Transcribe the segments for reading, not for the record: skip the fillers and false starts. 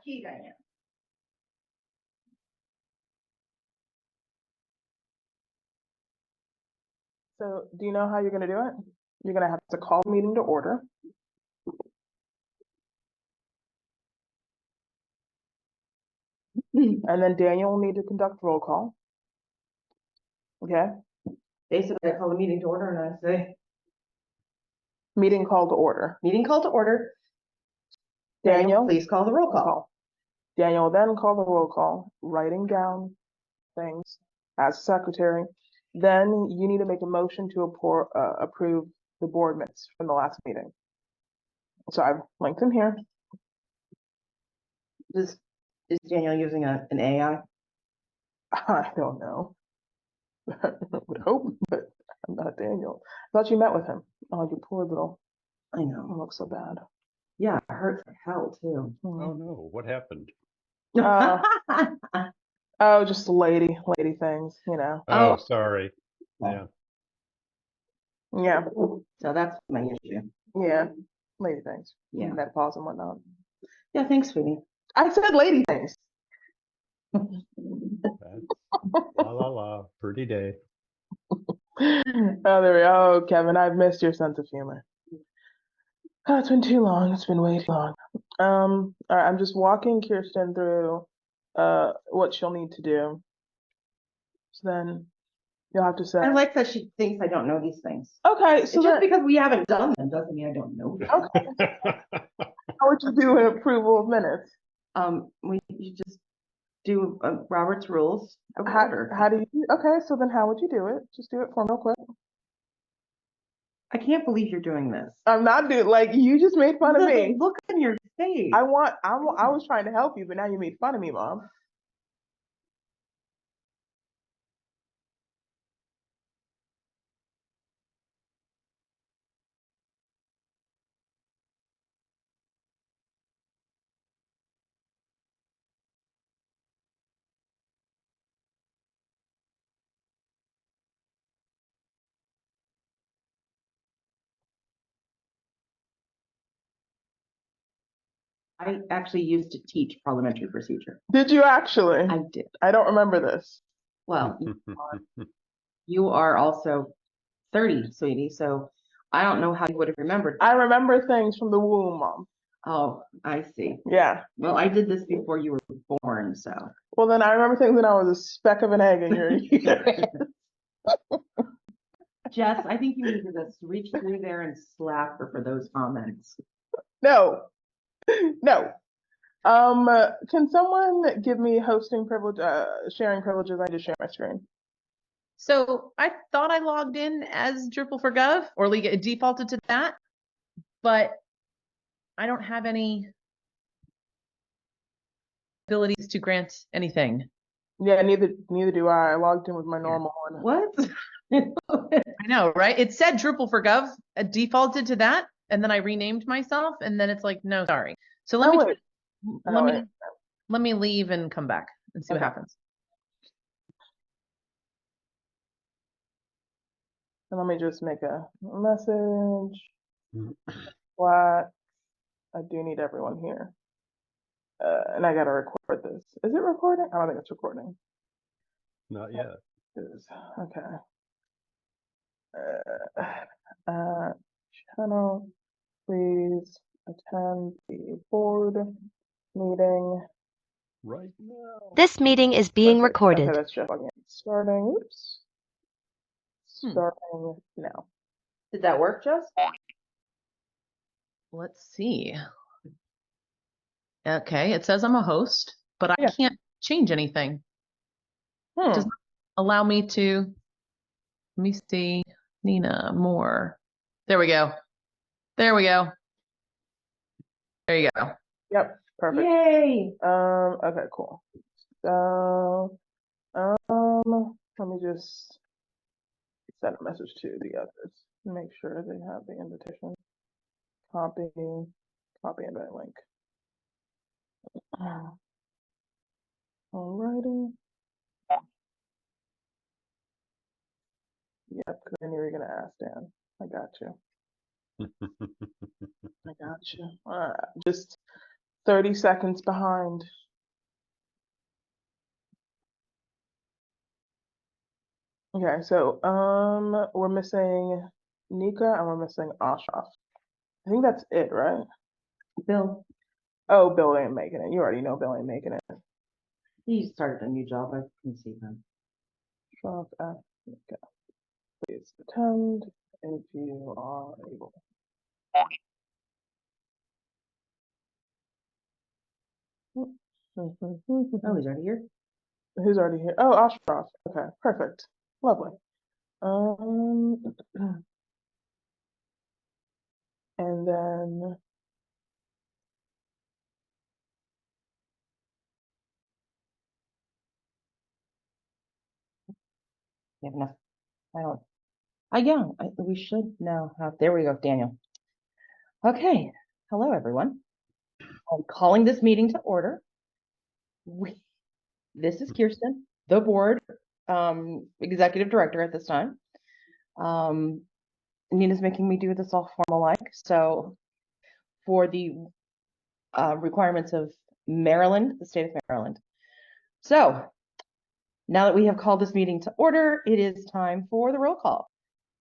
key, Diane. So do you know how you're going to do it? You're going to have to call the meeting to order. And then Daniel will need to conduct roll call. Okay? Basically, I call the meeting to order and I say, Meeting call to order. meeting call to order. Daniel, Please call the roll call. Daniel will then call the roll call, writing down things as secretary. Then you need to make a motion to approve the board minutes from the last meeting. So I've linked them here. Is Daniel using an AI? I don't know. I would hope, but I'm not Daniel. I thought you met with him. Oh, you poor little. I know. It looks so bad. Yeah, it hurts like hell too. Oh no, what happened? Oh, just lady things, you know. Oh, sorry. Yeah. Yeah, So that's my issue. yeah, lady things. Yeah. Menopause and whatnot. Yeah, thanks, sweetie. I said lady things. That's la la la, pretty day. Oh, there we go. Oh, Kevin, I've missed your sense of humor. Oh, it's been too long. It's been way too long. All right, I'm just walking Kirsten through what she'll need to do. So then you'll have to say. I like that she thinks I don't know these things. Okay, so Just because we haven't done them doesn't mean I don't know them. okay. How would you do an approval of minutes? You just do Robert's rules of How order. do you? Okay, so then how would you do it? Just do it for me real quick. I can't believe you're doing this. I'm not doing like you just made fun of me. Look on your face. I was trying to help you, but now you made fun of me, Mom. I actually used to teach parliamentary procedure. Did you actually? I did. I don't remember this. Well, you are also 30, sweetie, so I don't know how you would have remembered. I remember things from the womb, Mom. Oh, I see. Yeah. Well, I did this before you were born, so. Well, then I remember things when I was a speck of an egg in your uterus. Jess, I think you need to just reach through there and slap her for those comments. No. No. Can someone give me hosting privilege, sharing privileges? I just share my screen. So I thought I logged in as Drupal4Gov or it defaulted to that, but I don't have any abilities to grant anything. Yeah, neither do I. I logged in with my normal one. What? I know, right? It said Drupal4Gov, defaulted to that, and then I renamed myself, and then it's like, no, sorry. So let me leave and come back and see what happens. And let me just make a message. What? I do need everyone here. And I gotta record this. Is it recording? I don't think it's recording. Not yet. It is. Okay. Channel, please attend the board meeting. Right now. This meeting is being Okay, recorded. Okay, that's just starting. Oops. Starting now. Did that work, Jess? Let's see. Okay, it says I'm a host, but I can't change anything. It doesn't allow me to. Let me see. Nina, more. There we go. There we go. There you go. Yep, perfect. Yay! Okay, cool. So, let me just send a message to the others. Make sure they have the invitation. Copy invite link. Alrighty. Yep, because I knew you were gonna ask Dan. I got you. I got you. Just 30 seconds behind. Okay, so we're missing Nika and we're missing Ashraf. I think that's it, right? Bill, Oh, Bill ain't making it. You already know Bill ain't making it. he started a new job. I can see him. Ashraf, Nika. Please attend if you are able. Oh, he's already here. Who's already here? Oh, Ashraf. Okay, perfect. Lovely. Um, and then You have enough. I don't. Yeah, we should now have. There we go, Daniel. Okay. Hello, everyone. I'm calling this meeting to order. This is Kirsten, the board executive director at this time. Nina's making me do this all formal-like. So for the requirements of Maryland, the state of Maryland. So now that we have called this meeting to order, it is time for the roll call.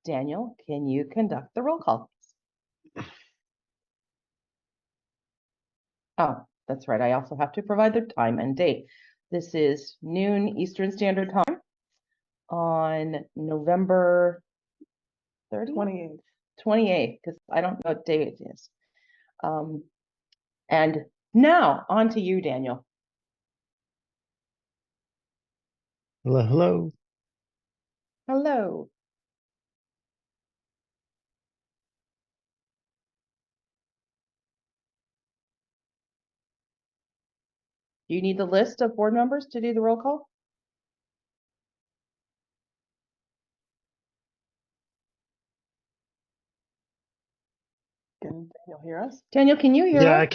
Daniel, can you conduct the roll call? Oh, that's right. I also have to provide the time and date. This is noon Eastern Standard Time on November 30th? 28. 28th, because I don't know what day it is. And now on to you, Daniel. Hello, hello. Hello. Do you need the list of board members to do the roll call? Can Daniel hear us? Daniel, can you hear Yeah, us? I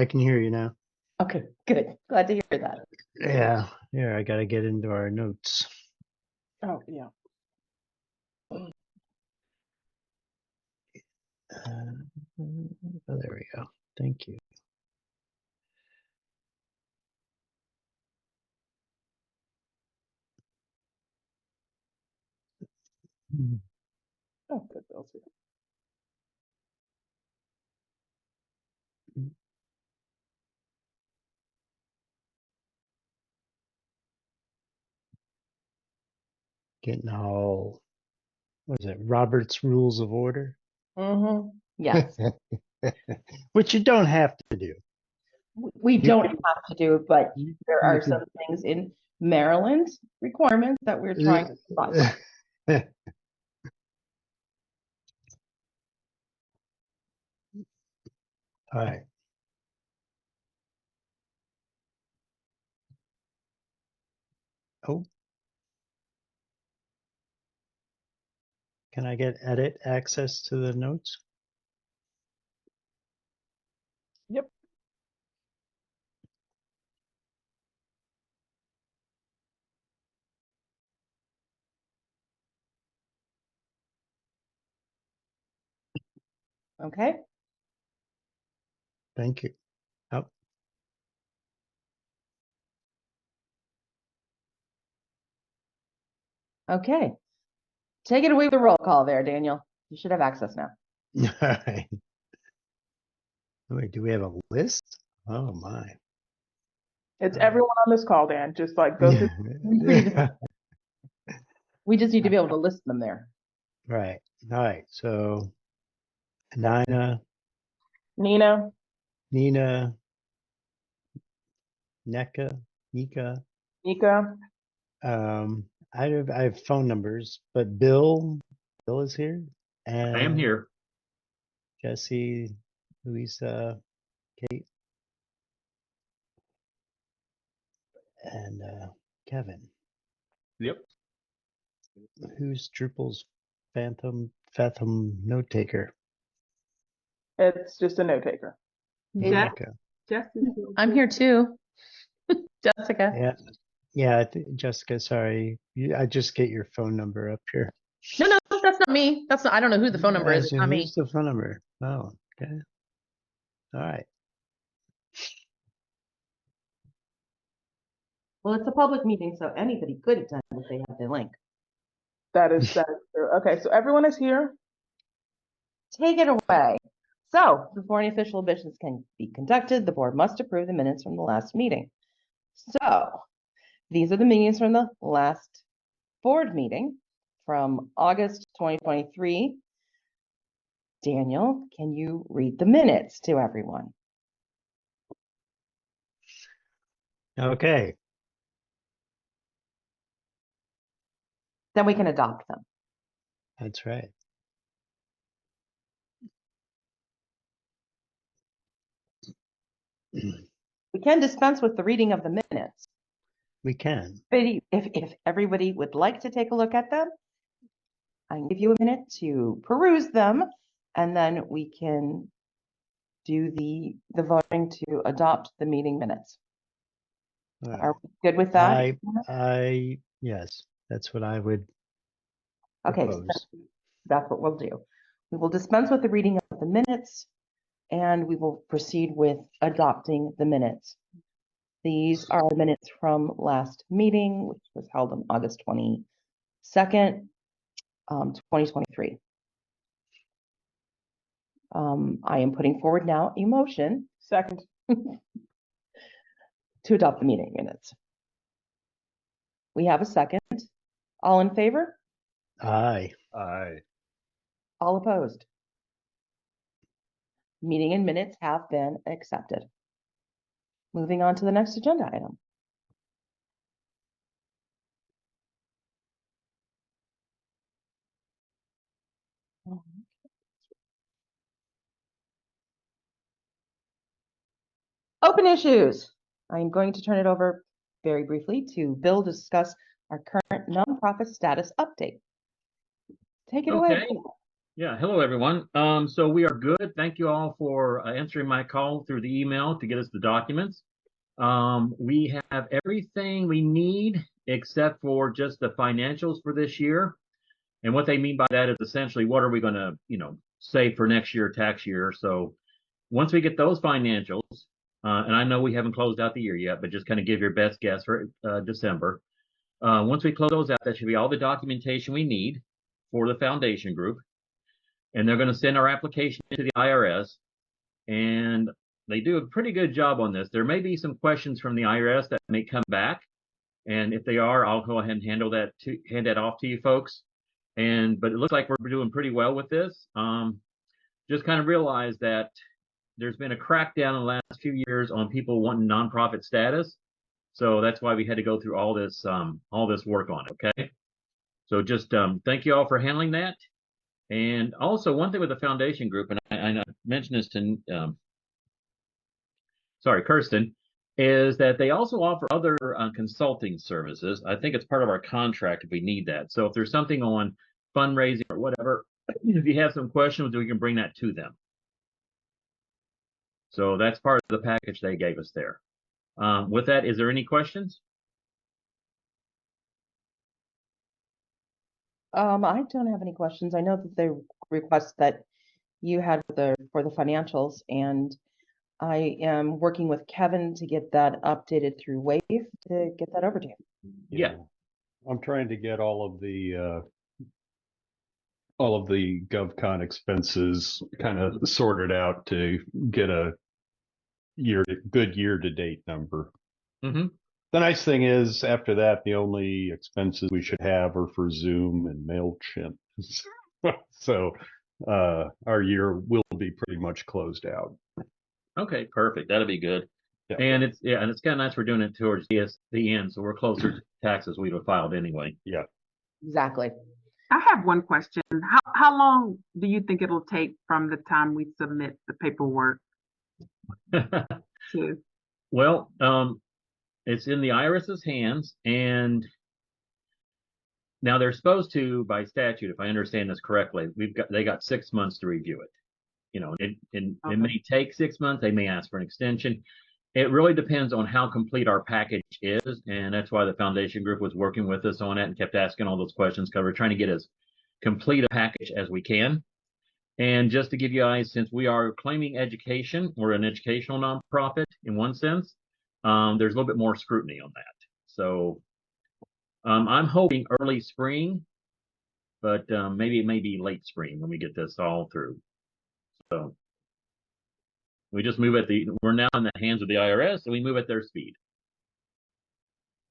can hear you now. Okay, good. Glad to hear that. Yeah, here I gotta get into our notes. Oh, yeah. Oh, there we go. Thank you. Hmm. Oh, good. Bill's here. Getting all, what is it, Robert's Rules of Order? Mm-hmm. Yes, Which you don't have to do. we You don't can, have to do it, but there you are some things in Maryland requirements that we're trying to comply by. can. All right. Oh, can I get edit access to the notes? Yep. Okay, Thank you. Oh, okay. Take it away with the roll call there, Daniel. You should have access now. all right. Wait, do we have a list? Oh my. It's everyone on this call, Dan. Just like go through. We just need to be able to list them there. Right. All right. So Nina, Nina. Nina, Nika. Nika. I have phone numbers, but Bill is here, and I am here. Jesse, Louisa, Kate, and Kevin. Yep. Who's Drupal's Phantom note taker? It's just a note taker. Nika. I'm here too. Jessica. Yeah. Yeah, Jessica, sorry. I just get your phone number up here. No, that's not me. That's not, I don't know who the phone number is. It's not me. Who's the phone number? Oh, okay. All right. Well, it's a public meeting, so anybody could attend if they have the link. That is true. Okay, so everyone is here. Take it away. So, before any official business can be conducted, the board must approve the minutes from the last meeting. So, these are the meetings from the last board meeting from August 2023. Daniel, can you read the minutes to everyone? Okay. Then we can adopt them. That's right. We can dispense with the reading of the minutes. We can. If everybody would like to take a look at them, I can give you a minute to peruse them, and then we can do the voting to adopt the meeting minutes. Are we good with that? Yes, that's what I would Okay, propose. so that's what we'll do. We will dispense with the reading of the minutes, and we will proceed with adopting the minutes. These are minutes from last meeting, which was held on August 22nd, 2023. I am putting forward now a motion Second. to adopt the meeting minutes. We have a second. All in favor? Aye. Aye. All opposed? Meeting and minutes have been accepted. Moving on to the next agenda item. Open issues. I'm going to turn it over very briefly to Bill to discuss our current nonprofit status update. Take it away. Okay. Yeah. Hello, everyone. So we are good. Thank you all for answering my call through the email to get us the documents. We have everything we need except for just the financials for this year. And what they mean by that is essentially what are we going to, save for next year, tax year. So once we get those financials, and I know we haven't closed out the year yet, but just kind of give your best guess for December. Once we close those out, that should be all the documentation we need for the foundation group. And they're going to send our application to the IRS. And they do a pretty good job on this. There may be some questions from the IRS that may come back. And if they are, I'll go ahead and hand that off to you folks. But it looks like we're doing pretty well with this. Just kind of realize that there's been a crackdown in the last few years on people wanting nonprofit status. So that's why we had to go through all this work on it. Okay. So just thank you all for handling that. And also one thing with the foundation group, and I mentioned this to Kirsten, is that they also offer other consulting services. I think it's part of our contract if we need that. So if there's something on fundraising or whatever, if you have some questions, we can bring that to them. So that's part of the package they gave us there. With that, is there any questions? I don't have any questions. I know that the request that you had for the financials, and I am working with Kevin to get that updated through Wave to get that over to you. Yeah. I'm trying to get all of the GovCon expenses kind of sorted out to get a good year-to-date number. Mm-hmm. The nice thing is, after that, the only expenses we should have are for Zoom and MailChimp. So our year will be pretty much closed out. Okay, perfect. That'll be good. Yeah. And it's kind of nice we're doing it towards the end, so we're closer to taxes we'd have filed anyway. Yeah. Exactly. I have one question. How long do you think it'll take from the time we submit the paperwork to? Well, it's in the IRS's hands, and now they're supposed to, by statute, if I understand this correctly, they got 6 months to review it. It may take 6 months. They may ask for an extension. It really depends on how complete our package is, and that's why the foundation group was working with us on it and kept asking all those questions because we're trying to get as complete a package as we can. And just to give you guys, since we are claiming education, we're an educational nonprofit in one sense, there's a little bit more scrutiny on that. So I'm hoping early spring, but maybe it may be late spring when we get this all through. So we just move we're now in the hands of the IRS, and we move at their speed.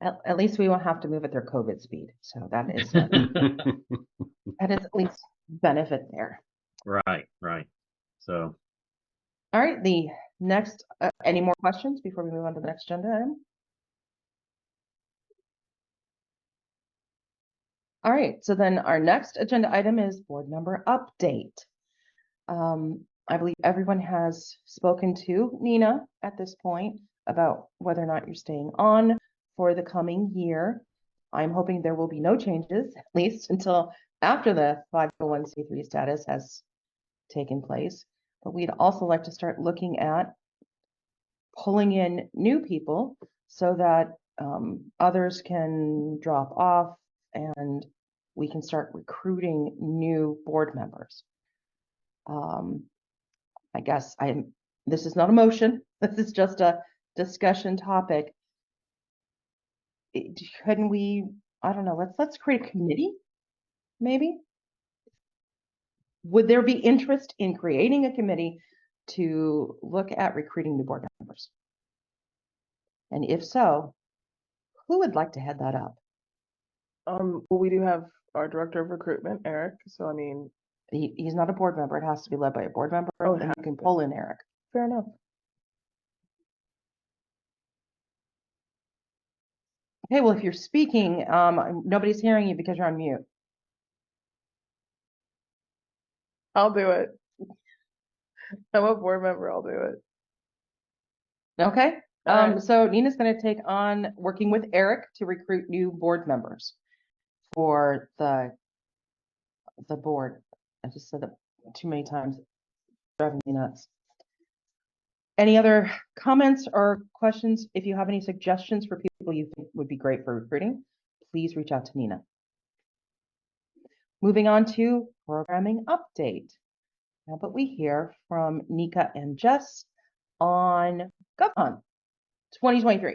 At least we won't have to move at their COVID speed. So that is that is at least benefit there. Right, right. So, All right, the next, any more questions before we move on to the next agenda item? All right, so then our next agenda item is board member update. I believe everyone has spoken to Nina at this point about whether or not you're staying on for the coming year. I'm hoping there will be no changes, at least until after the 501c3 status has taken place. But we'd also like to start looking at pulling in new people so that others can drop off and we can start recruiting new board members. I guess this is not a motion. This is just a discussion topic. Couldn't we, I don't know, let's create a committee, maybe? Would there be interest in creating a committee to look at recruiting new board members? And if so, who would like to head that up? Well, we do have our director of recruitment, Eric. So, I mean, He's not a board member. It has to be led by a board member. Oh, and you can pull in Eric. fair enough. Okay, well, if you're speaking, nobody's hearing you because you're on mute. I'll do it. I'm a board member. I'll do it. Okay. All right. So Nina's going to take on working with Eric to recruit new board members for the board. I just said that too many times, driving me nuts. Any other comments or questions? If you have any suggestions for people you think would be great for recruiting, please reach out to Nina. Moving on to programming update. Now, but we hear from Nika and Jess on GovCon 2023.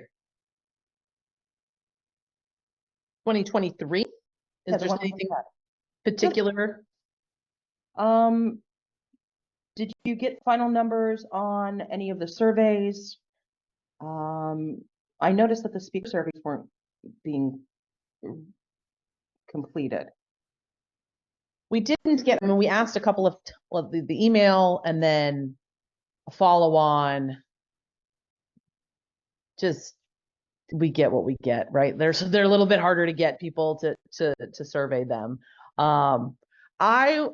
2023? Is Yeah, the there one we anything had. particular? Did you get final numbers on any of the surveys? I noticed that the speaker surveys weren't being completed. We didn't get, I mean, we asked a couple of, well, the email and then a follow on. Just, we get what we get, right? They're a little bit harder to get people to survey them. I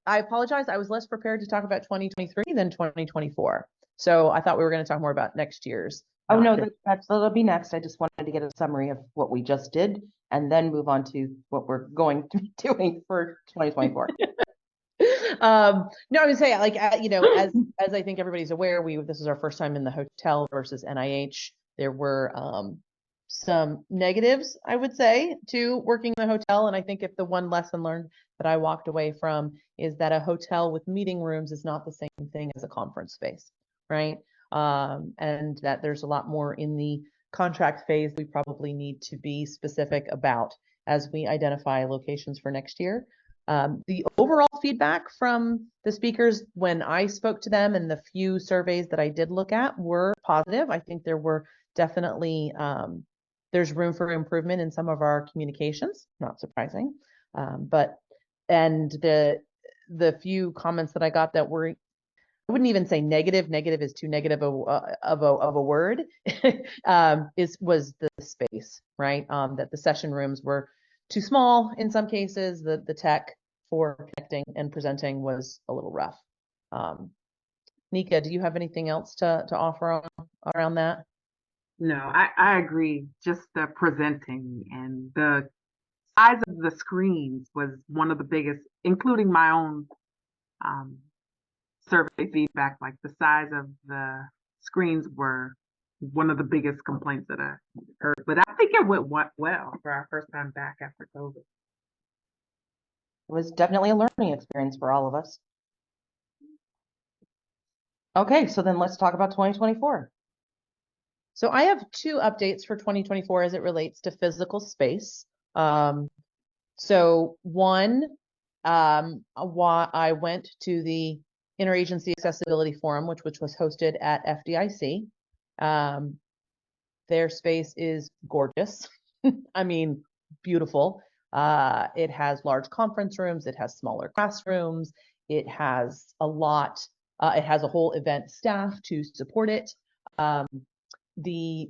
apologize. I was less prepared to talk about 2023 than 2024. So I thought we were going to talk more about next year's. Oh, no, that'll be next. I just wanted to get a summary of what we just did and then move on to what we're going to be doing for 2024. No, I would say, like, you know, as I think everybody's aware, this is our first time in the hotel versus NIH. There were some negatives, I would say, to working in the hotel. And I think if the one lesson learned that I walked away from is that a hotel with meeting rooms is not the same thing as a conference space, right? And that there's a lot more in the contract phase we probably need to be specific about as we identify locations for next year. The overall feedback from the speakers when I spoke to them and the few surveys that I did look at were positive. I think there were definitely, there's room for improvement in some of our communications, not surprising. And the few comments that I got that were, I wouldn't even say negative. Negative is too negative of a word. Was the space, right? That the session rooms were too small in some cases. The tech for connecting and presenting was a little rough. Nika, do you have anything else to offer around that? No, I agree. Just the presenting and the size of the screens was one of the biggest, including my own survey feedback. Like the size of the screens were one of the biggest complaints that I heard. But I think it went well for our first time back after COVID. It was definitely a learning experience for all of us. Okay, so then let's talk about 2024. So I have two updates for 2024 as it relates to physical space. So one, I went to the Interagency Accessibility Forum, which was hosted at FDIC. Their space is gorgeous. I mean, beautiful. It has large conference rooms. It has smaller classrooms. It has a lot. It has a whole event staff to support it. The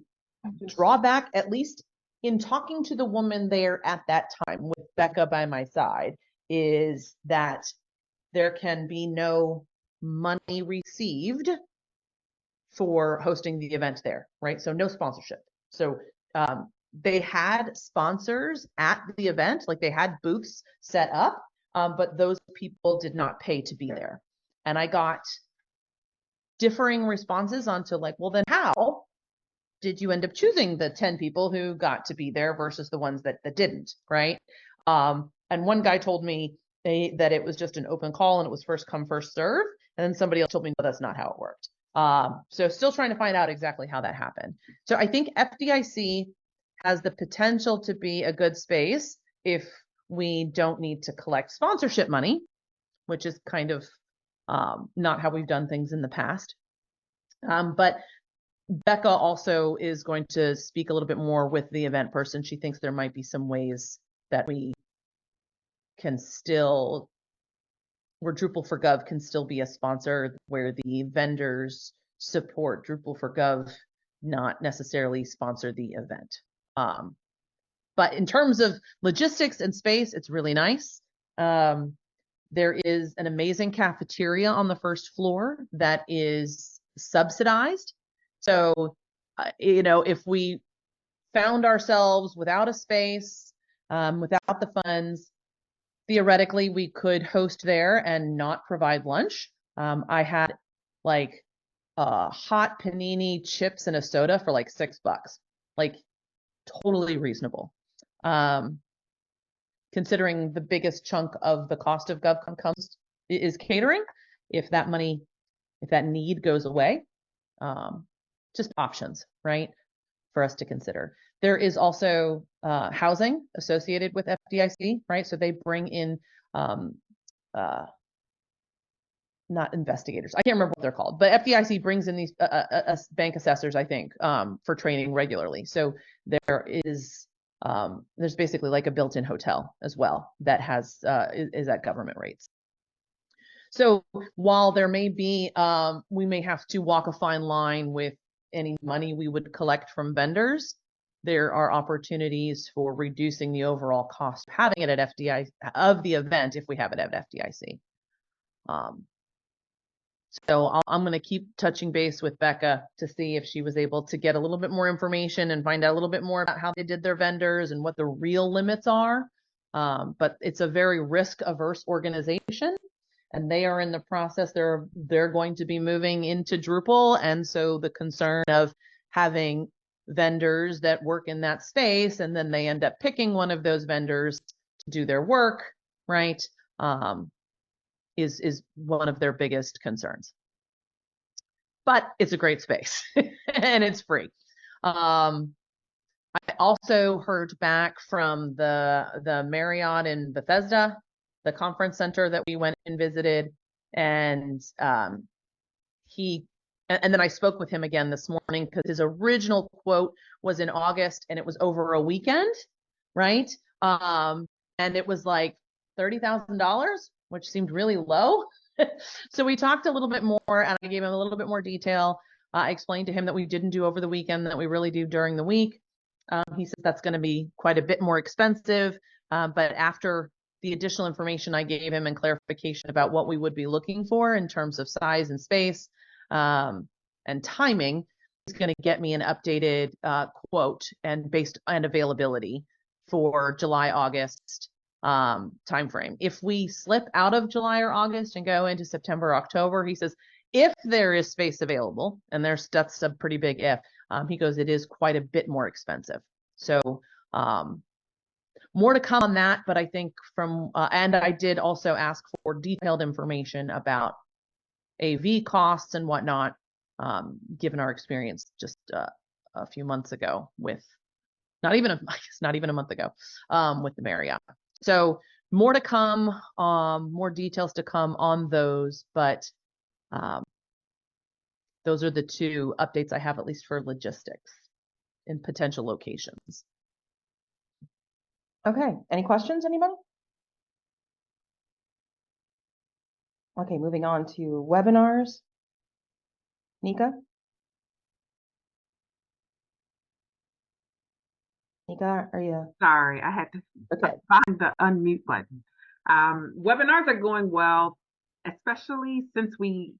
drawback, at least in talking to the woman there at that time with Becca by my side, is that there can be no money received for hosting the event there, right? So no sponsorship. So they had sponsors at the event, like they had booths set up, but those people did not pay to be there. And I got differing responses onto like, well, then how did you end up choosing the 10 people who got to be there versus the ones that didn't, right? And one guy told me that it was just an open call and it was first come, first serve. And then somebody else told me, no, that's not how it worked. So still trying to find out exactly how that happened. So I think FDIC has the potential to be a good space if we don't need to collect sponsorship money, which is kind of not how we've done things in the past. But Becca also is going to speak a little bit more with the event person. She thinks there might be some ways that we can still, where Drupal4Gov can still be a sponsor, where the vendors support Drupal4Gov, not necessarily sponsor the event. But in terms of logistics and space, it's really nice. There is an amazing cafeteria on the first floor that is subsidized. So, if we found ourselves without a space, without the funds, theoretically, we could host there and not provide lunch. I had like hot panini chips and a soda for like $6, like totally reasonable. Considering the biggest chunk of the cost of GovCon is catering, if that need goes away, just options, right, for us to consider. There is also housing associated with FDIC, right? So they bring in not investigators. I can't remember what they're called, but FDIC brings in these bank assessors, I think, for training regularly. So there is there's basically like a built-in hotel as well that has is at government rates. So while there may be, we may have to walk a fine line with any money we would collect from vendors, there are opportunities for reducing the overall cost of having it at FDIC, of the event, if we have it at FDIC. So I'm going to keep touching base with Becca to see if she was able to get a little bit more information and find out a little bit more about how they did their vendors and what the real limits are. But it's a very risk-averse organization, and they are in the process. They're going to be moving into Drupal, and so the concern of having vendors that work in that space, and then they end up picking one of those vendors to do their work, right? Is one of their biggest concerns. But it's a great space and it's free. I also heard back from the Marriott in Bethesda, the conference center that we went and visited, and then I spoke with him again this morning because his original quote was in August and it was over a weekend, right? And it was like $30,000, which seemed really low. So we talked a little bit more and I gave him a little bit more detail. I explained to him that we didn't do over the weekend, that we really do during the week. He said that's going to be quite a bit more expensive. But after the additional information I gave him and clarification about what we would be looking for in terms of size and space and timing, he's going to get me an updated quote and availability for July, August timeframe. If we slip out of July or August and go into September, October, he says, if there is space available, and that's a pretty big if, he goes, it is quite a bit more expensive. So more to come on that, but I think and I did also ask for detailed information about AV costs and whatnot, given our experience just a few months ago with not even a month ago with the Marriott. So more to come, more details to come on those, but those are the two updates I have, at least for logistics and potential locations. Okay, any questions, anybody? Okay, moving on to webinars. Nika? Nika, are you? Sorry, I had to Okay. find the unmute button. Webinars are going well, especially since we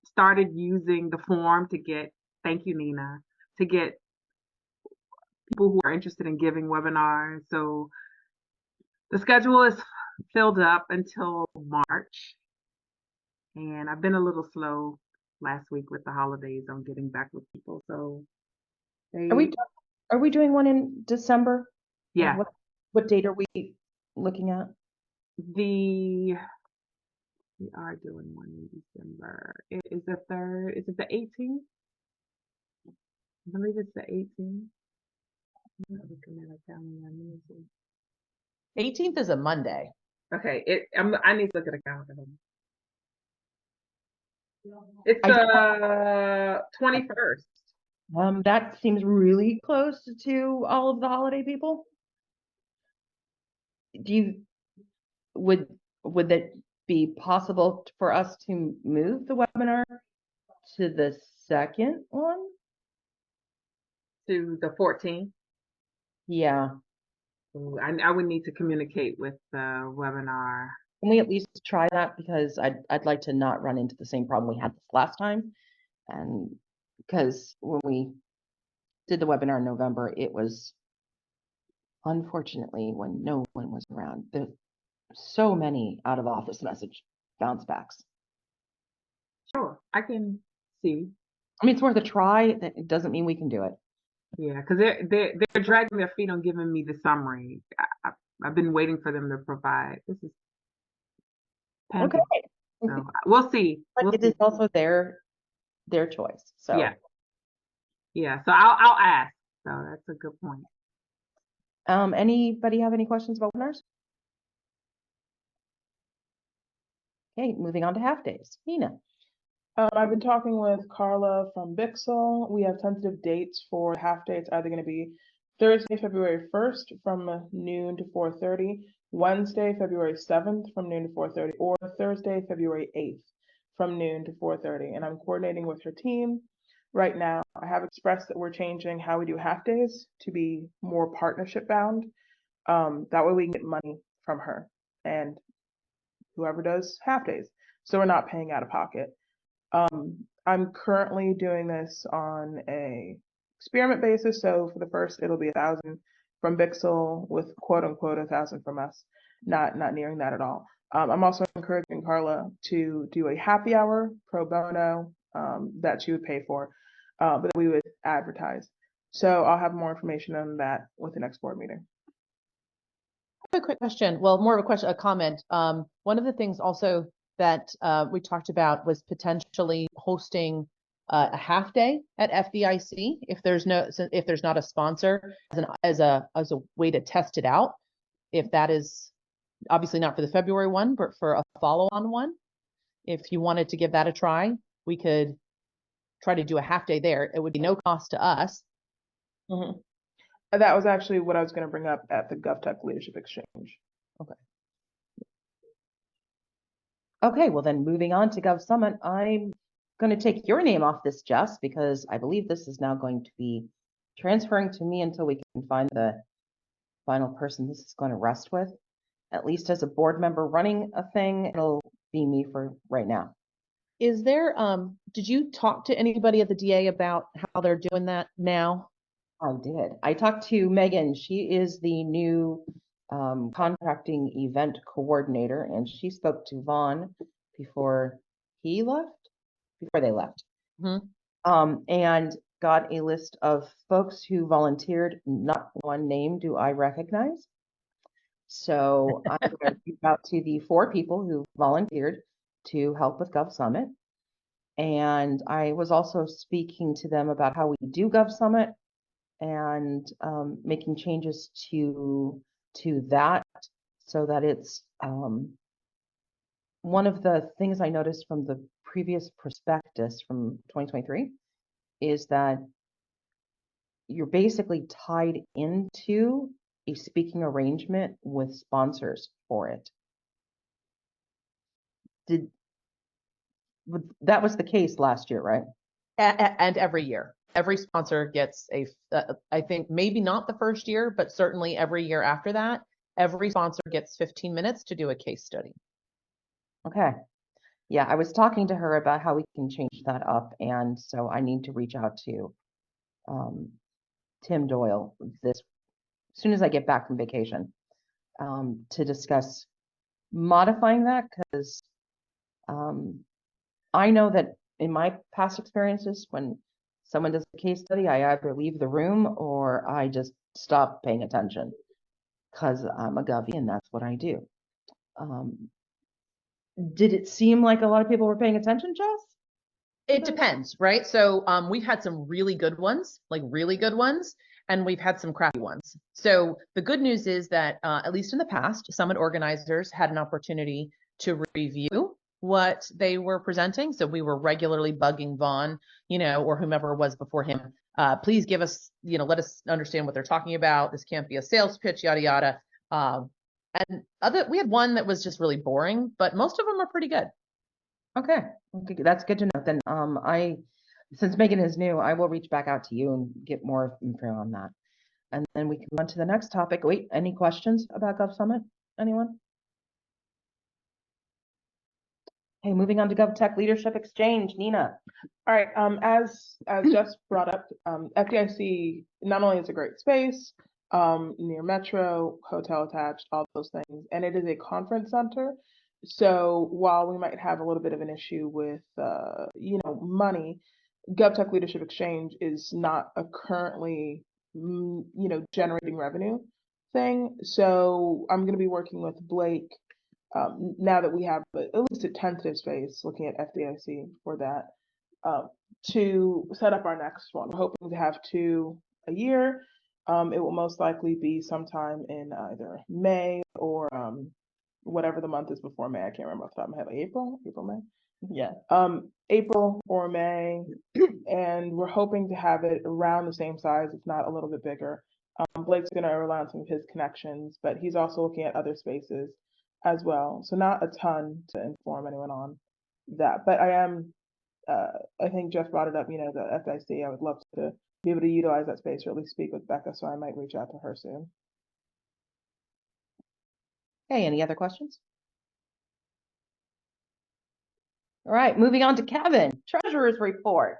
started using the form to get, thank you, Nina, to get people who are interested in giving webinars. So the schedule is filled up until March. And I've been a little slow last week with the holidays on getting back with people. So Are we doing one in December? yeah, What date are we looking at? we are doing one in December. It is the 3rd. Is it the 18th? I believe it's the 18th. I'm not looking at a calendar. 18th is a Monday. Okay, I need to look at a calendar. It's the 21st. That seems really close to all of the holiday people. Would that be possible for us to move the webinar to the second one? To the 14th. Yeah. I would need to communicate with the webinar. Can we at least try that? Because I'd like to not run into the same problem we had this last time. And because when we did the webinar in November, it was unfortunately when no one was around. There's so many out of office message bounce backs. Sure, I can see. I mean, it's worth a try. It doesn't mean we can do it. Yeah, because they're dragging their feet on giving me the summary. I've been waiting for them to provide. This is painful. Okay. So we'll see. But it is also their choice. So yeah. So I'll ask. So that's a good point. Anybody have any questions about webinars? Okay, moving on to half days. Nina. I've been talking with Carla from Bixel. We have tentative dates for half day. It's either going to be Thursday, February 1st from noon to 4:30, Wednesday, February 7th from noon to 4:30, or Thursday, February 8th from noon to 4:30. And I'm coordinating with her team right now. I have expressed that we're changing how we do half days to be more partnership bound. That way we can get money from her and whoever does half days. So we're not paying out of pocket. I'm currently doing this on a experiment basis. So for the first, it'll be 1,000 from Bixel with quote unquote 1,000 from us. Not nearing that at all. I'm also encouraging Carla to do a happy hour pro bono that she would pay for, but that we would advertise. So I'll have more information on that with the next board meeting. I have a quick question. Well, more of a question, a comment. One of the things also that we talked about was potentially hosting a half day at FDIC if there's not a sponsor as a way to test it out. If that is obviously not for the February one, but for a follow-on one, if you wanted to give that a try, we could try to do a half day there. It would be no cost to us. Mm-hmm. That was actually what I was going to bring up at the GovTech Leadership Exchange. Okay. Okay, well then moving on to Gov Summit, I'm going to take your name off this, Jess, because I believe this is now going to be transferring to me until we can find the final person this is going to rest with. At least as a board member running a thing, it'll be me for right now. Is there, did you talk to anybody at the DA about how they're doing that now? I did. I talked to Megan. She is the new contracting event coordinator, and she spoke to Vaughn before they left. Mm-hmm. And got a list of folks who volunteered. Not one name do I recognize. So I'm going to reach out to the 4 people who volunteered to help with Gov Summit. And I was also speaking to them about how we do Gov Summit and making changes to that so that it's one of the things I noticed from the previous prospectus from 2023 is that you're basically tied into a speaking arrangement with sponsors for it. That was the case last year, right? And every year, every sponsor gets I think maybe not the first year, but certainly every year after that, every sponsor gets 15 minutes to do a case study. Okay. Yeah, I was talking to her about how we can change that up. And so I need to reach out to Tim Doyle as soon as I get back from vacation to discuss modifying that, because I know that in my past experiences, when someone does a case study, I either leave the room or I just stop paying attention because I'm a govie and that's what I do. Did it seem like a lot of people were paying attention, Jess? It depends, right? So we've had some really good ones, like really good ones, and we've had some crappy ones. So the good news is that at least in the past, summit organizers had an opportunity to review what they were presenting. So we were regularly bugging Vaughn, or whomever was before him. Please give us, let us understand what they're talking about. This can't be a sales pitch, yada, yada. And we had one that was just really boring, but most of them are pretty good. Okay, that's good to know. Then since Megan is new, I will reach back out to you and get more info on that. And then we can go on to the next topic. Wait, any questions about Gov Summit? Anyone? Hey, moving on to GovTech Leadership Exchange, Nina. All right. As Jess brought up, FDIC not only is a great space, near Metro, hotel attached, all those things, and it is a conference center. So while we might have a little bit of an issue with, money, GovTech Leadership Exchange is not a currently, generating revenue thing. So I'm going to be working with Blake now that we have at least a tentative space, looking at FDIC for that, to set up our next one. We're hoping to have 2 a year. It will most likely be sometime in either May or whatever the month is before May. I can't remember off the top of my head. Like April, May. Yeah. April or May, and we're hoping to have it around the same size, if not a little bit bigger. Blake's going to rely on some of his connections, but he's also looking at other spaces as well. So not a ton to inform anyone on that, but I am. I think Jeff brought it up. The FIC. I would love to be able to utilize that space or at least speak with Becca. So I might reach out to her soon. Hey, any other questions? All right, moving on to Kevin, Treasurer's Report.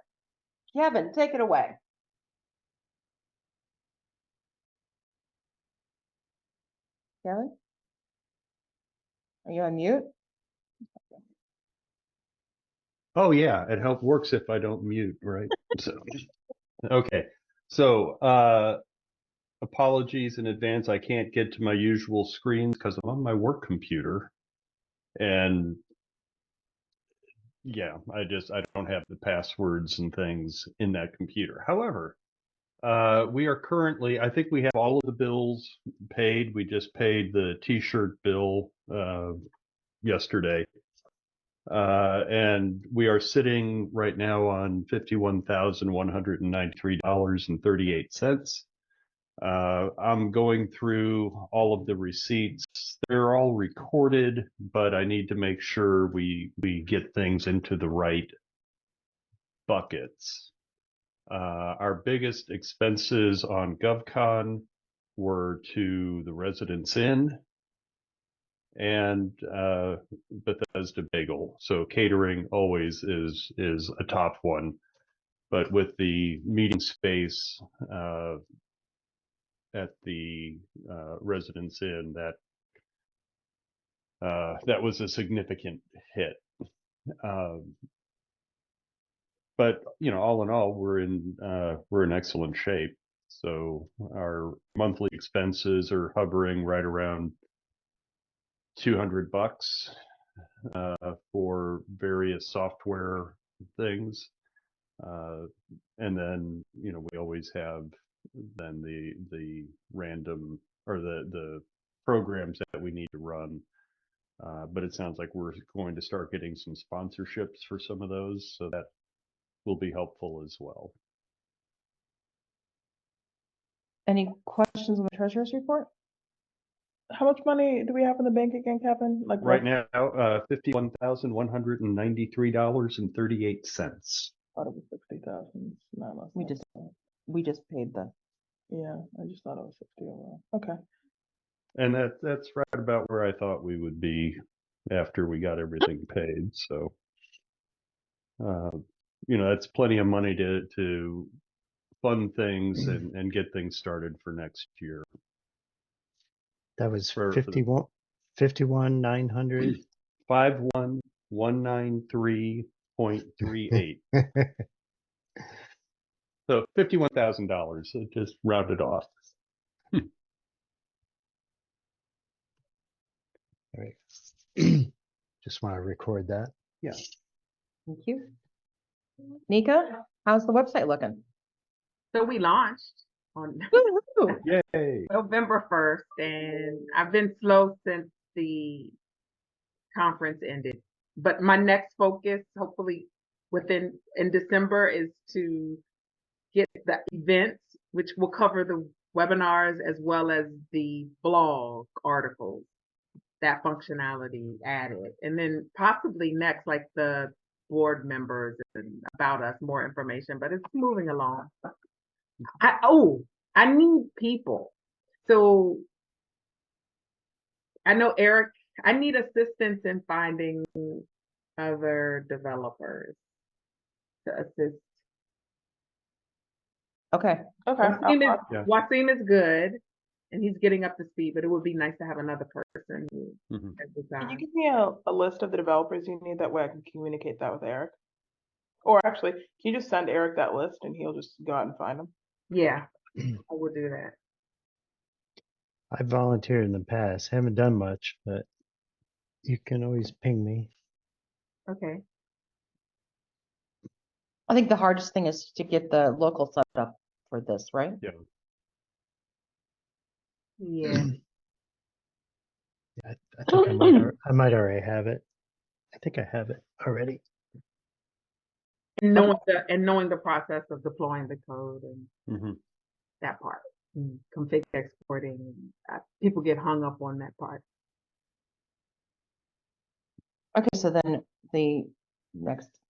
Kevin, take it away. Kevin? Are you on mute? Oh yeah, it works if I don't mute, right? So okay. So apologies in advance. I can't get to my usual screens because I'm on my work computer. And yeah, I don't have the passwords and things in that computer. However, we are currently, I think we have all of the bills paid. We just paid the t-shirt bill yesterday. And we are sitting right now on $51,193.38. I'm going through all of the receipts. They're all recorded, but I need to make sure we get things into the right buckets. Our biggest expenses on GovCon were to the Residence Inn and Bethesda Bagel. So catering always is a top one, but with the meeting space at the Residence Inn, that was a significant hit. But all in all, we're in excellent shape. So our monthly expenses are hovering right around $200, for various software things. And then, you know, we always have then the random or the programs that we need to run. But it sounds like we're going to start getting some sponsorships for some of those, so that will be helpful as well. Any questions on the treasurer's report? How much money do we have in the bank again, Kevin? Like Right now, $51,193.38. thought it was 60,000. Not less. We just paid the. Yeah, I just thought it was 60 overall. Okay. And that's right about where I thought we would be after we got everything paid. So, you know, that's plenty of money to fund things and get things started for next year. That was For 51,900. 51,193.38. So $51,000, so just rounded off. All right. Just want to record that. Yeah. Thank you. Nika, how's the website looking? So we launched on Woo-hoo. Yay. November 1st, and I've been slow since the conference ended. But my next focus, hopefully in December, is to get the events, which will cover the webinars as well as the blog articles, that functionality added. And then possibly next, like the board members and about us, more information, but it's moving along. I need people. So I know Eric, I need assistance in finding other developers to assist. Okay. Okay. Wasim is good and he's getting up to speed, but it would be nice to have another person who has Can you designed. give me a list of the developers you need? That way I can communicate that with Eric. Or actually, can you just send Eric that list and he'll just go out and find them? Yeah, I will do that. I volunteered in the past. Haven't done much, but you can always ping me. Okay. I think the hardest thing is to get the local set up for this, right? Yeah. Yeah. I think I might already have it. I think I have it already. And knowing the process of deploying the code and that part, and config exporting. People get hung up on that part. Okay, so then the next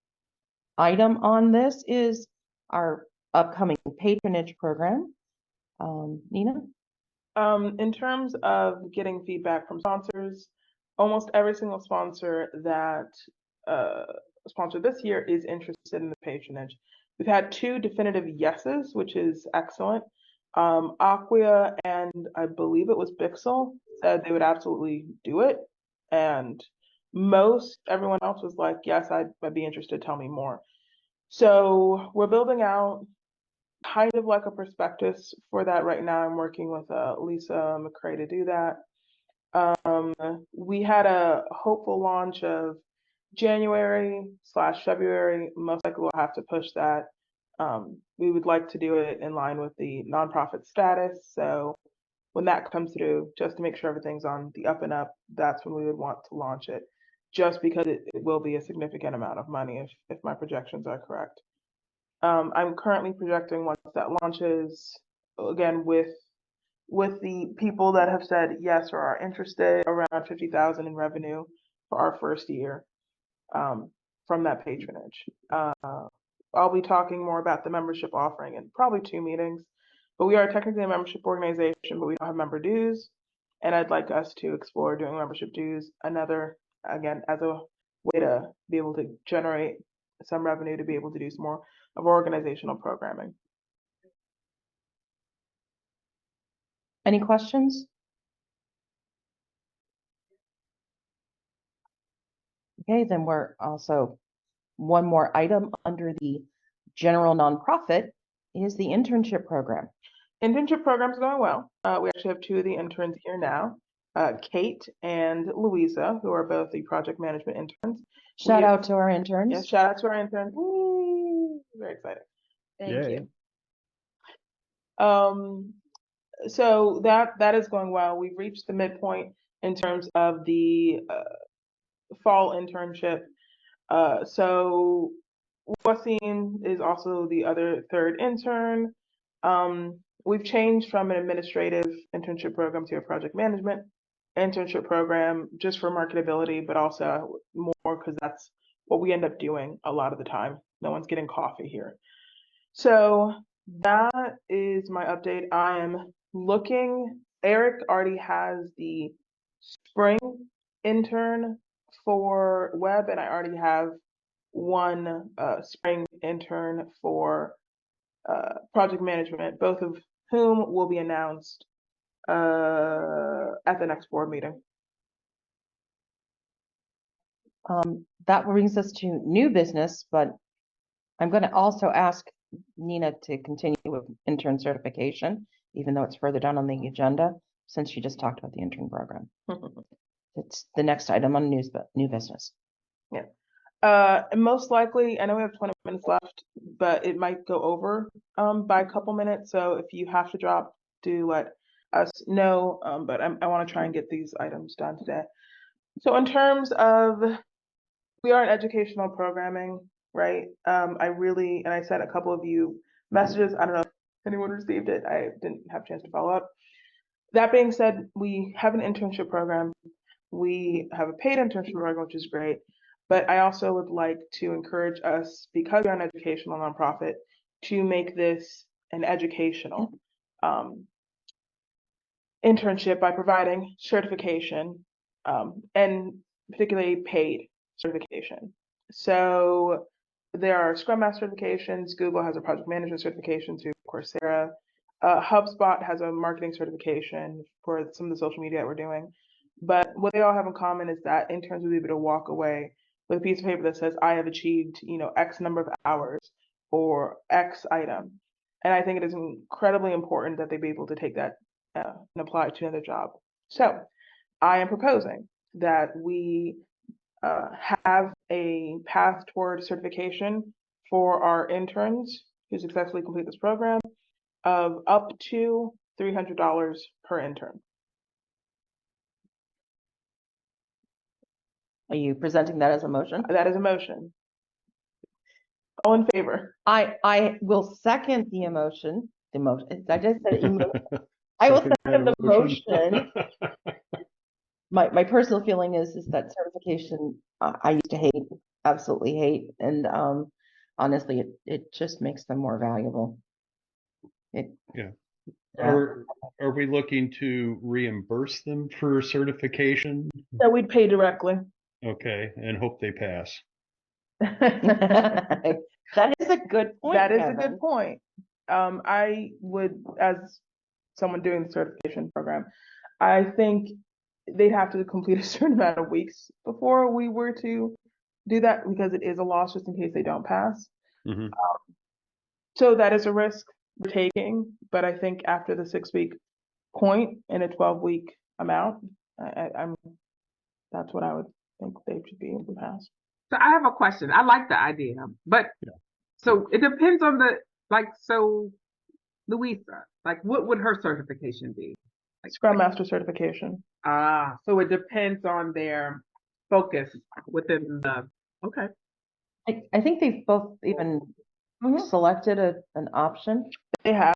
item on this is our upcoming patronage program. Nina? In terms of getting feedback from sponsors, almost every single sponsor that sponsored this year is interested in the patronage. We've had 2 definitive yeses, which is excellent. Acquia and I believe it was Bixel said they would absolutely do it. And everyone else was like, yes, I'd be interested, tell me more. So we're building out kind of like a prospectus for that right now. I'm working with Lisa McCrae to do that. We had a hopeful launch of January/February. Most likely we'll have to push that. We would like to do it in line with the nonprofit status. So when that comes through, just to make sure everything's on the up and up, that's when we would want to launch it, just because it will be a significant amount of money if my projections are correct. I'm currently projecting once that launches, again, with the people that have said yes or are interested, around 50,000 in revenue for our first year from that patronage. I'll be talking more about the membership offering in probably 2 meetings, but we are technically a membership organization, but we don't have member dues, and I'd like us to explore doing membership dues again, as a way to be able to generate some revenue to be able to do some more of organizational programming. Any questions? Okay, then we're also one more item under the general nonprofit is the internship program. Internship program's going well. We actually have 2 of the interns here now. Kate and Louisa, who are both the project management interns. Shout out to our interns. Yeah, shout out to our interns. Woo! Very excited. Thank Yay. you. So that is going well. We've reached the midpoint in terms of the fall internship. So Wasim is also the other third intern. We've changed from an administrative internship program to a project management internship program just for marketability, but also more because that's what we end up doing a lot of the time. No one's getting coffee here. So that is my update. I am looking, Eric already has the spring intern for web, and I already have one spring intern for project management, both of whom will be announced at the next board meeting. That brings us to new business, but I'm going to also ask Nina to continue with intern certification, even though it's further down on the agenda, since she just talked about the intern program. It's the next item on new business. Yeah. And most likely, I know we have 20 minutes left, but it might go over by a couple minutes. So if you have to drop, do let us know. But I want to try and get these items done today. So in terms of, we are in educational programming, right? And I sent a couple of you messages. I don't know if anyone received it. I didn't have a chance to follow up. That being said, we have an internship program. We have a paid internship program, which is great. But I also would like to encourage us, because we're an educational nonprofit, to make this an educational internship by providing certification, and particularly paid certification. So there are Scrum Master certifications. Google has a project management certification through Coursera. HubSpot has a marketing certification for some of the social media that we're doing. But what they all have in common is that interns will be able to walk away with a piece of paper that says, I have achieved, X number of hours or X item. And I think it is incredibly important that they be able to take that and apply to another job. So I am proposing that we have a path toward certification for our interns who successfully complete this program of up to $300 per intern. Are you presenting that as a motion? That is a motion. All in favor? I will second the emotion. The motion. I just said emotion. I will second the motion. My personal feeling is that certification I used to hate, absolutely hate, and honestly, it just makes them more valuable. Yeah. Are we looking to reimburse them for certification? So we'd pay directly. Okay, and hope they pass. That is a good point. That is Kevin. a good point. I would, as someone doing the certification program, I think they'd have to complete a certain amount of weeks before we were to do that, because it is a loss just in case they don't pass. Mm-hmm. So that is a risk we're taking, but I think after the 6-week point in a 12-week amount, that's what I would think they should be able to pass. So I have a question. I like the idea, but so it depends on so Louisa, what would her certification be? Scrum Master certification. So it depends on their focus within the, okay. I think they've both even selected an option. They have.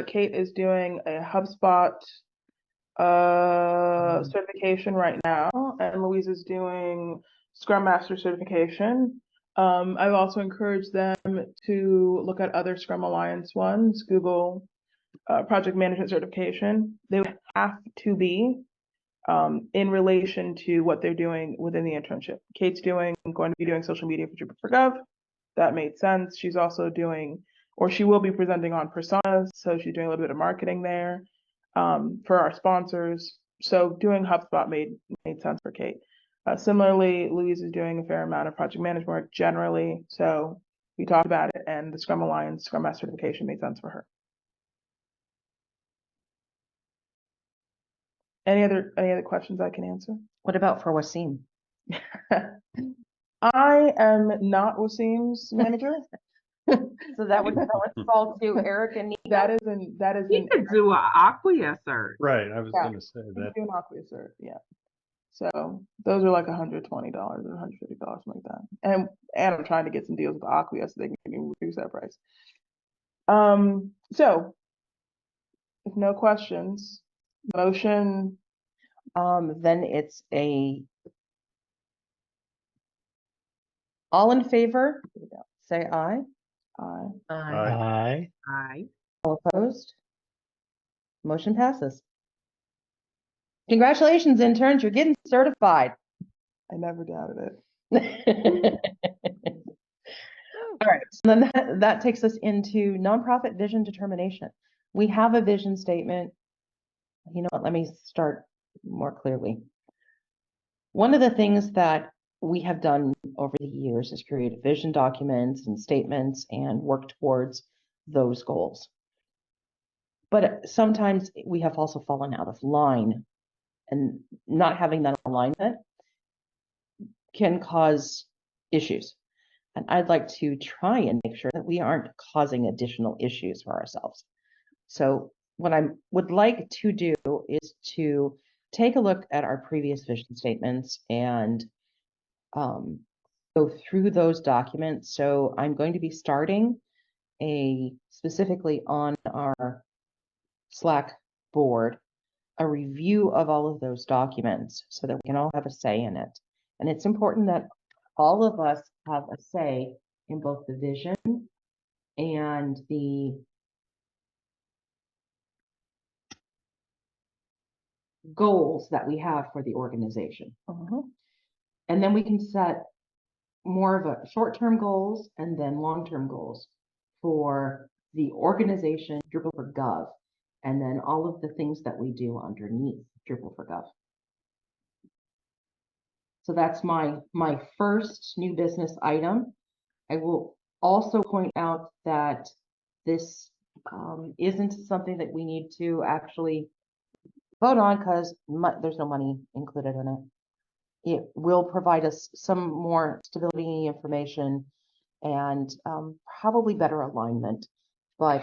Kate is doing a HubSpot certification right now, and Louise is doing Scrum Master certification. I've also encouraged them to look at other Scrum Alliance ones, Google project management certification. They would have to be in relation to what they're doing within the internship. Kate's going to be doing social media for Drupal4Gov. That made sense. She's also doing, or she will be presenting on personas, so she's doing a little bit of marketing there for our sponsors. So doing HubSpot made sense for Kate. Similarly, Louise is doing a fair amount of project management work generally, so we talked about it, and the Scrum Alliance Scrum Master certification made sense for her. Any other questions I can answer? What about for Wasim? I am not Wasim's manager. So that would fall to Eric and Nika. That is He an could do an Acquia search. Right. I was Yeah. going to say that. do an Acquia cert, yeah. So those are like $120 or $150, something like that. And I'm trying to get some deals with Acquia so they can reduce that price. So if no questions, motion. Then it's all in favor, say aye. Aye. Aye. Aye. All opposed? Motion passes. Congratulations, interns. You're getting certified. I never doubted it. All right, so then that takes us into nonprofit vision determination. We have a vision statement. You know what, let me start more clearly. One of the things that we have done over the years is create vision documents and statements and work towards those goals. But sometimes we have also fallen out of line, and not having that alignment can cause issues. And I'd like to try and make sure that we aren't causing additional issues for ourselves. So what I would like to do is to take a look at our previous vision statements and go through those documents. So I'm going to be starting specifically on our Slack board, a review of all of those documents so that we can all have a say in it. And it's important that all of us have a say in both the vision and the goals that we have for the organization. And then we can set more of a short-term goals and then long-term goals for the organization Drupal4Gov, and then all of the things that we do underneath Drupal4Gov. So that's my first new business item. I will also point out that this isn't something that we need to actually vote on because there's no money included in it. It will provide us some more stability information and probably better alignment, but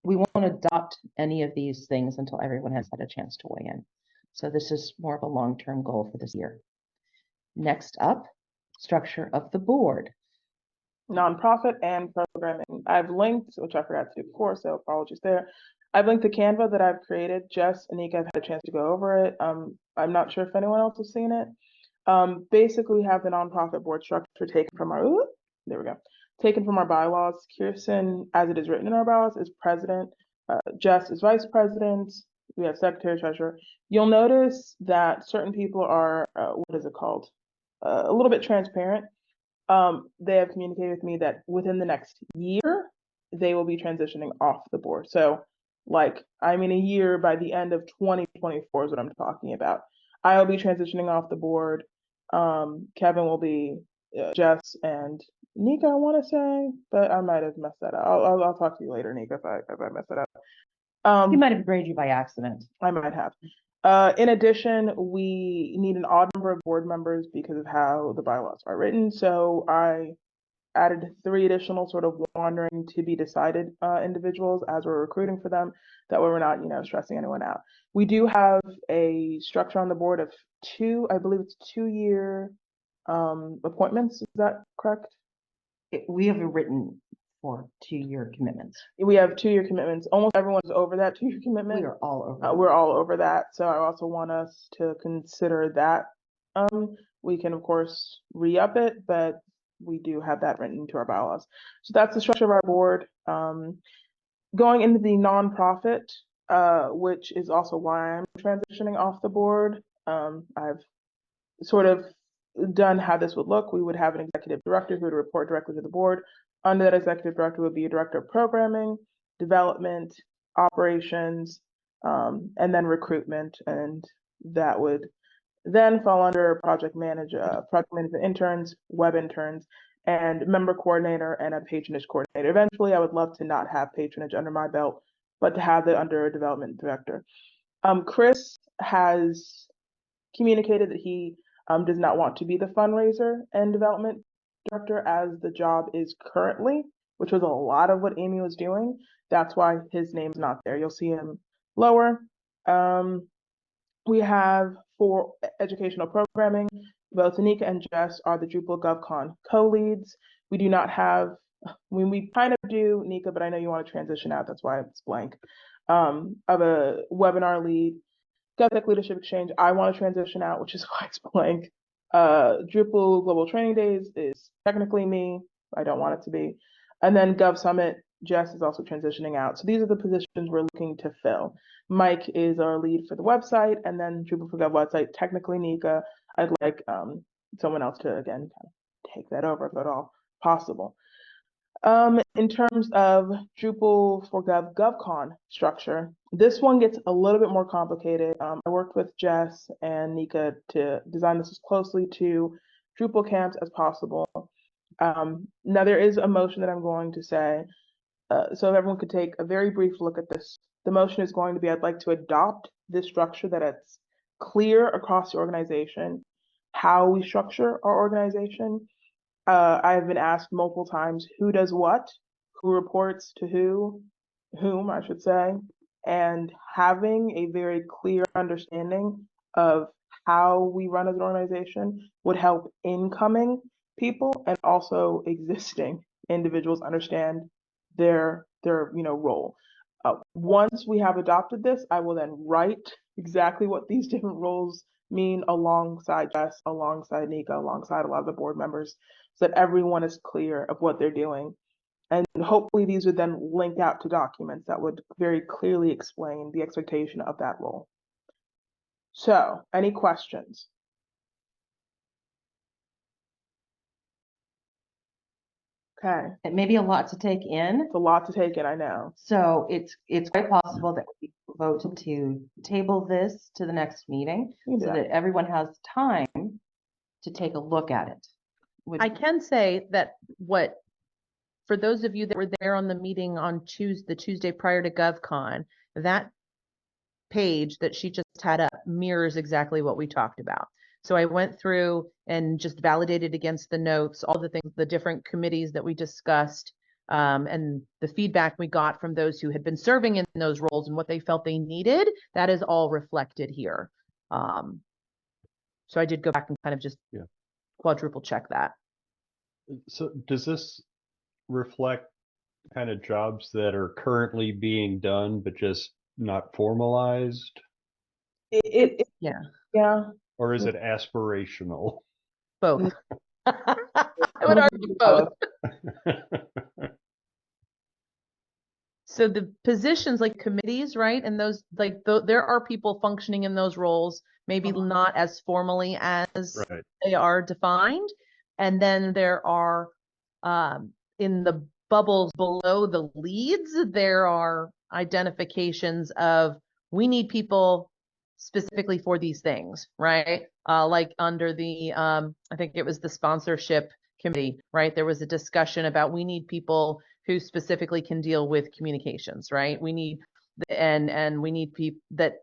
we won't adopt any of these things until everyone has had a chance to weigh in. So this is more of a long-term goal for this year. Next up, structure of the board. Nonprofit and programming. I've linked, which I forgot to do before, so apologies there. I've linked the Canva that I've created. Jess and Nika have had a chance to go over it. I'm not sure if anyone else has seen it. Basically, we have the nonprofit board structure taken from our bylaws. Kirsten, as it is written in our bylaws, is president. Jess is vice president. We have secretary, treasurer. You'll notice that certain people are, what is it called? A little bit transparent. They have communicated with me that within the next year, they will be transitioning off the board. So like, I'm in a year by the end of 2024 is what I'm talking about. I'll be transitioning off the board. Kevin will be Jess and Nika, I want to say, but I might have messed that up. I'll talk to you later, Nika, if I mess that up. He might have graded you by accident. I might have. In addition, we need an odd number of board members because of how the bylaws are written. So I added 3 additional sort of wandering to be decided individuals as we're recruiting for them. That way we're not, stressing anyone out. We do have a structure on the board of 2, I believe it's 2-year appointments. Is that correct? We have written for 2-year commitments. We have 2-year commitments. Almost everyone's over that 2-year commitment. We are all over. We're all over that. So I also want us to consider that. We can, of course, re-up it, but we do have that written into our bylaws. So that's the structure of our board. Going into the nonprofit, which is also why I'm transitioning off the board. I've sort of done how this would look. We would have an executive director who would report directly to the board. Under that executive director would be a director of programming, development, operations, and then recruitment. And that would then fall under project management interns, web interns, and member coordinator and a patronage coordinator. Eventually, I would love to not have patronage under my belt, but to have it under a development director. Chris has communicated that he does not want to be the fundraiser and development director as the job is currently, which was a lot of what Amy was doing. That's why his name's not there. You'll see him lower. We have for educational programming, both Anika and Jess are the Drupal GovCon co-leads. We do not have, we kind of do, Nika, but I know you want to transition out, that's why it's blank, of a webinar lead. GovTech Leadership Exchange, I want to transition out, which is why it's blank. Drupal Global Training Days is technically me. I don't want it to be. And then Gov Summit, Jess is also transitioning out. So these are the positions we're looking to fill. Mike is our lead for the website, and then Drupal4Gov website, technically Nika. I'd like someone else to, again, kind of take that over if at all possible. In terms of Drupal4Gov GovCon structure, this one gets a little bit more complicated. I worked with Jess and Nika to design this as closely to Drupal camps as possible. Now there is a motion that I'm going to say, so if everyone could take a very brief look at this. The motion is going to be, I'd like to adopt this structure that it's clear across the organization how we structure our organization. I have been asked multiple times who does what, who reports to whom I should say, and having a very clear understanding of how we run as an organization would help incoming people and also existing individuals understand their role. Once we have adopted this, I will then write exactly what these different roles mean alongside Jess, alongside Nika, alongside a lot of the board members, so that everyone is clear of what they're doing. And hopefully these would then link out to documents that would very clearly explain the expectation of that role. So, any questions? Okay. It may be a lot to take in. It's a lot to take in, I know. So it's quite possible that we vote to table this to the next meeting so that everyone has time to take a look at it. I can say that for those of you that were there on the meeting on the Tuesday prior to GovCon, that page that she just had up mirrors exactly what we talked about. So I went through and just validated against the notes, all the things, the different committees that we discussed, and the feedback we got from those who had been serving in those roles and what they felt they needed. That is all reflected here. So I did go back and kind of just quadruple check that. So does this reflect kind of jobs that are currently being done but just not formalized? Yeah. Or is it aspirational? Both. I would argue both. So the positions like committees, right? And those there are people functioning in those roles, maybe not as formally as they are defined. And then there are in the bubbles below the leads, there are identifications of we need people specifically for these things, right? Like under the, I think it was the sponsorship committee, right? There was a discussion about we need people who specifically can deal with communications, right? We need, and we need people that,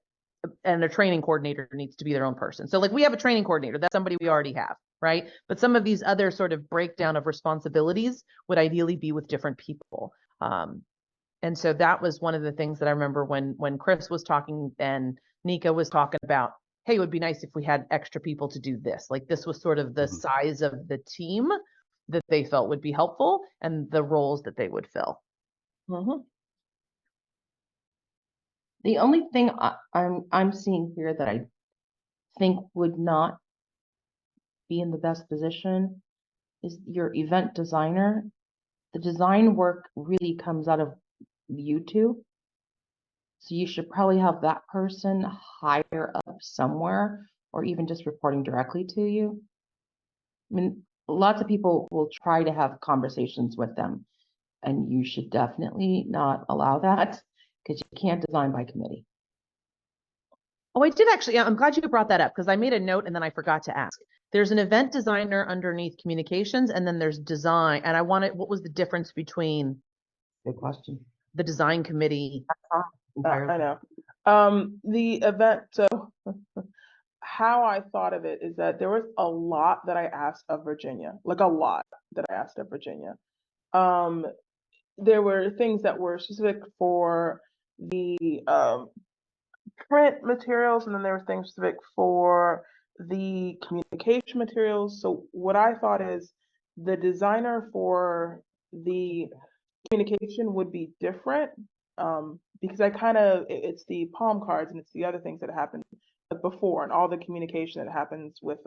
and a training coordinator needs to be their own person. So like we have a training coordinator, that's somebody we already have, right? But some of these other sort of breakdown of responsibilities would ideally be with different people. And so that was one of the things that I remember when Chris was talking and Nika was talking about, hey, it would be nice if we had extra people to do this. Like this was sort of the size of the team that they felt would be helpful and the roles that they would fill. The only thing I'm seeing here that I think would not be in the best position is your event designer. The design work really comes out of you two. So you should probably have that person higher up somewhere or even just reporting directly to you. I mean, lots of people will try to have conversations with them and you should definitely not allow that because you can't design by committee. Oh, I did actually. I'm glad you brought that up because I made a note and then I forgot to ask. There's an event designer underneath communications and then there's design. And I wanted, what was the difference between Good question. The design committee? I know. The event, so how I thought of it is that there was a lot that I asked of Virginia, like a lot that I asked of Virginia. There were things that were specific for the print materials, and then there were things specific for the communication materials. So what I thought is the designer for the communication would be different, because it's the palm cards and it's the other things that happened before and all the communication that happens with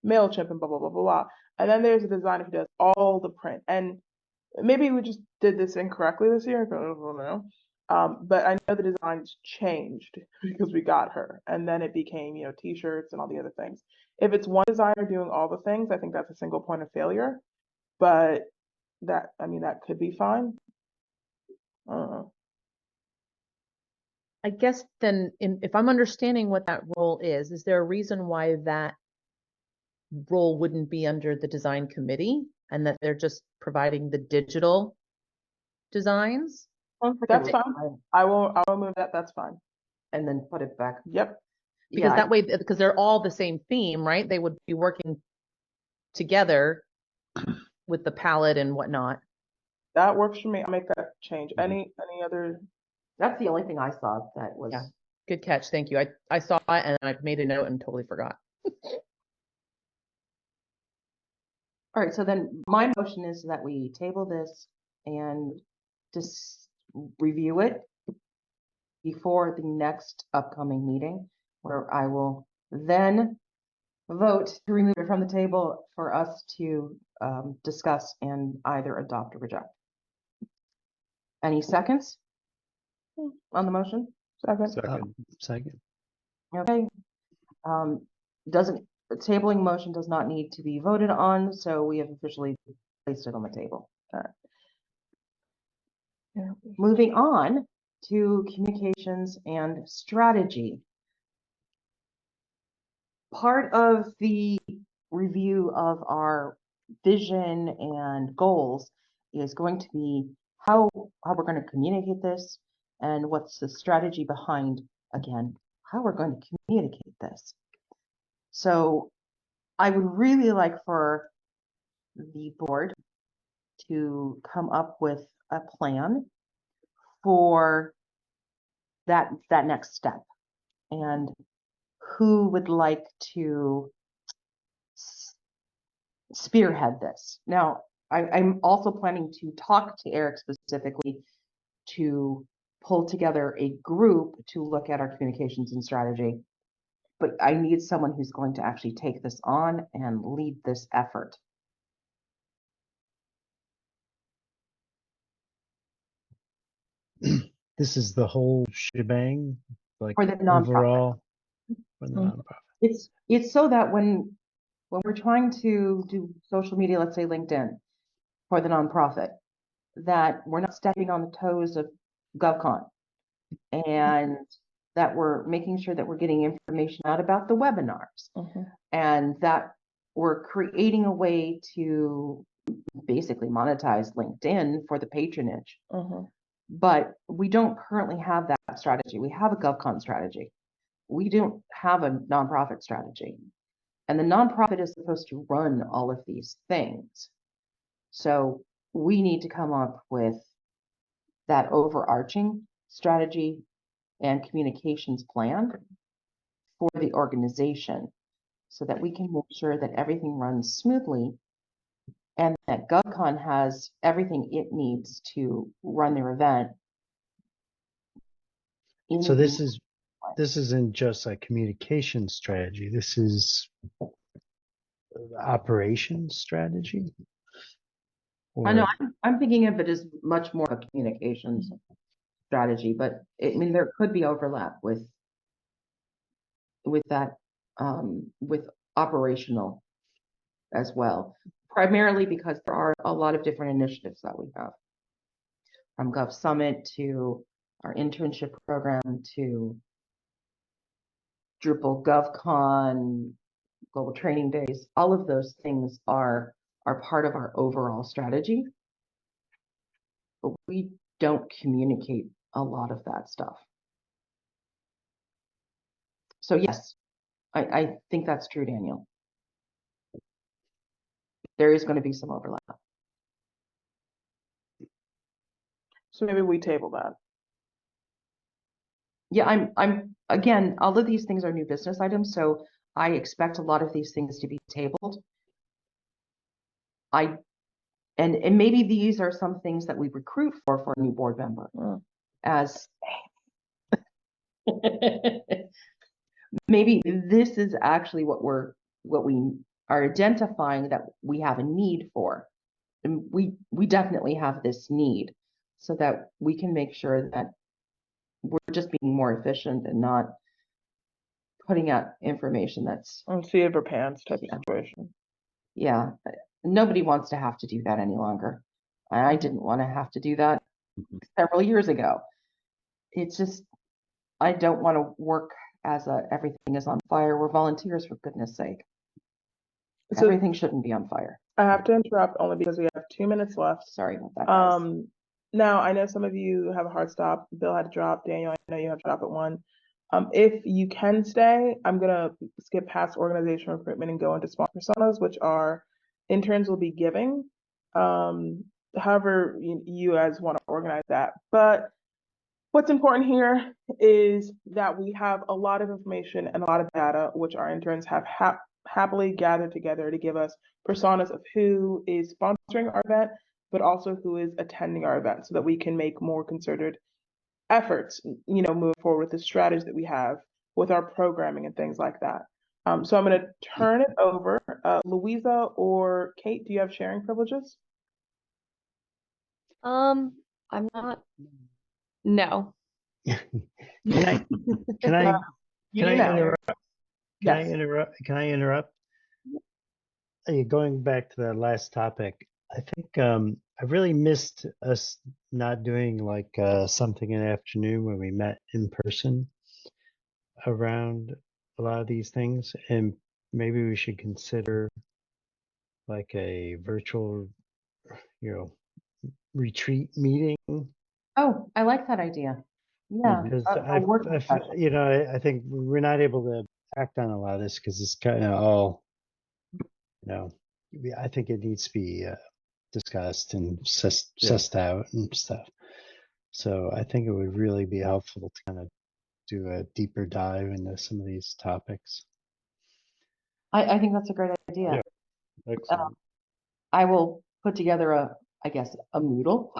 MailChimp and blah blah blah blah blah. And then there's a designer who does all the print. And maybe we just did this incorrectly this year. I don't know. But I know the designs changed because we got her, and then it became, t-shirts and all the other things. If it's one designer doing all the things, I think that's a single point of failure. But that could be fine. I don't know. I guess then, if I'm understanding what that role is there a reason why that role wouldn't be under the design committee and that they're just providing the digital designs? That's fine. I will move that. That's fine. And then put it back. Yep. Because that way, because they're all the same theme, right? They would be working together with the palette and whatnot. That works for me. I'll make that change. Any other? That's the only thing I saw that was. Yeah. Good catch. Thank you. I saw it and I made a note and totally forgot. All right, so then my motion is that we table this and just review it before the next upcoming meeting, where I will then vote to remove it from the table for us to discuss and either adopt or reject. Any seconds on the motion? Second. Okay. The tabling motion does not need to be voted on, so we have officially placed it on the table. All right. Yeah. Moving on to communications and strategy. Part of the review of our vision and goals is going to be how we're going to communicate this and what's the strategy behind, again, how we're going to communicate this. So I would really like for the board to come up with a plan for that next step, and who would like to spearhead this. Now, I'm also planning to talk to Eric specifically to pull together a group to look at our communications and strategy, but I need someone who's going to actually take this on and lead this effort. This is the whole shebang, like For the nonprofit. overall for the nonprofit. It's so that when we're trying to do social media, let's say LinkedIn, for the nonprofit, that we're not stepping on the toes of GovCon, and that we're making sure that we're getting information out about the webinars, and that we're creating a way to basically monetize LinkedIn for the patronage. But we don't currently have that strategy. We have a GovCon strategy. We don't have a nonprofit strategy. And the nonprofit is supposed to run all of these things. So we need to come up with that overarching strategy and communications plan for the organization so that we can make sure that everything runs smoothly and that GovCon has everything it needs to run their event. So this isn't just a communication strategy. This is operations strategy. I know I'm thinking of it as much more of a communications strategy, but there could be overlap with that, with operational as well, primarily because there are a lot of different initiatives that we have, from Gov Summit to our internship program to Drupal GovCon, Global Training Days. All of those things are part of our overall strategy, but we don't communicate a lot of that stuff. So yes, I think that's true, Daniel. There is going to be some overlap. So maybe we table that. Yeah, I'm again, all of these things are new business items, so I expect a lot of these things to be tabled. And maybe these are some things that we recruit for a new board member as maybe this is actually what we are identifying that we have a need for. And we definitely have this need so that we can make sure that we're just being more efficient and not putting out information that's See over pants type of situation. yeah, nobody wants to have to do that any longer. I didn't want to have to do that several years ago. It's just I don't want to work as a everything is on fire. We're volunteers, for goodness sake. So Everything shouldn't be on fire. I have to interrupt only because we have 2 minutes left. Sorry about that, guys. Now I know some of you have a hard stop. Bill had to drop. Daniel, I know you have to drop at 1. If you can stay, I'm gonna skip past organizational recruitment and go into small personas, which are interns will be giving. However you guys want to organize that. But what's important here is that we have a lot of information and a lot of data, which our interns have happily gathered together to give us personas of who is sponsoring our event, but also who is attending our event so that we can make more concerted efforts, move forward with the strategies that we have with our programming and things like that. So I'm going to turn it over. Louisa or Kate, do you have sharing privileges? I'm not. No. Can I interrupt? Can I interrupt? Going back to the last topic, I think I really missed us not doing like something in the afternoon when we met in person around a lot of these things, and maybe we should consider like a virtual, retreat meeting. Oh, I like that idea. Yeah, Because I think we're not able to act on a lot of this because it's kind of all, I think it needs to be discussed and sussed out and stuff. So I think it would really be helpful to kind of do a deeper dive into some of these topics. I think that's a great idea. Yeah, excellent. I will put together I guess, a Moodle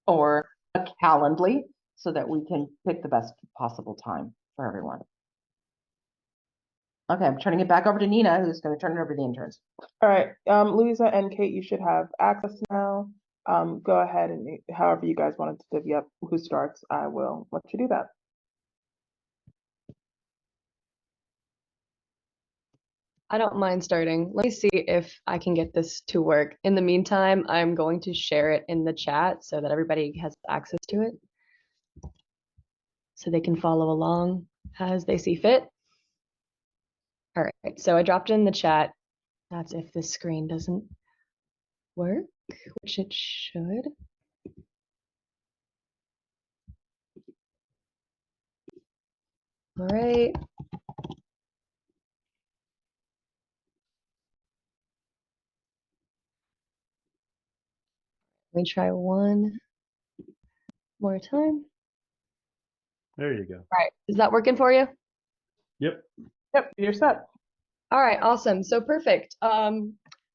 or a Calendly so that we can pick the best possible time for everyone. Okay, I'm turning it back over to Nina, who's going to turn it over to the interns. All right, Louisa and Kate, you should have access now. Go ahead and however you guys wanted to divvy up who starts, I will let you do that. I don't mind starting. Let me see if I can get this to work. In the meantime, I'm going to share it in the chat so that everybody has access to it, so they can follow along as they see fit. All right, so I dropped in the chat. That's if this screen doesn't work, which it should. All right. Let me try one more time. There you go. All right, is that working for you? Yep. Yep, you're set. All right, awesome. So perfect.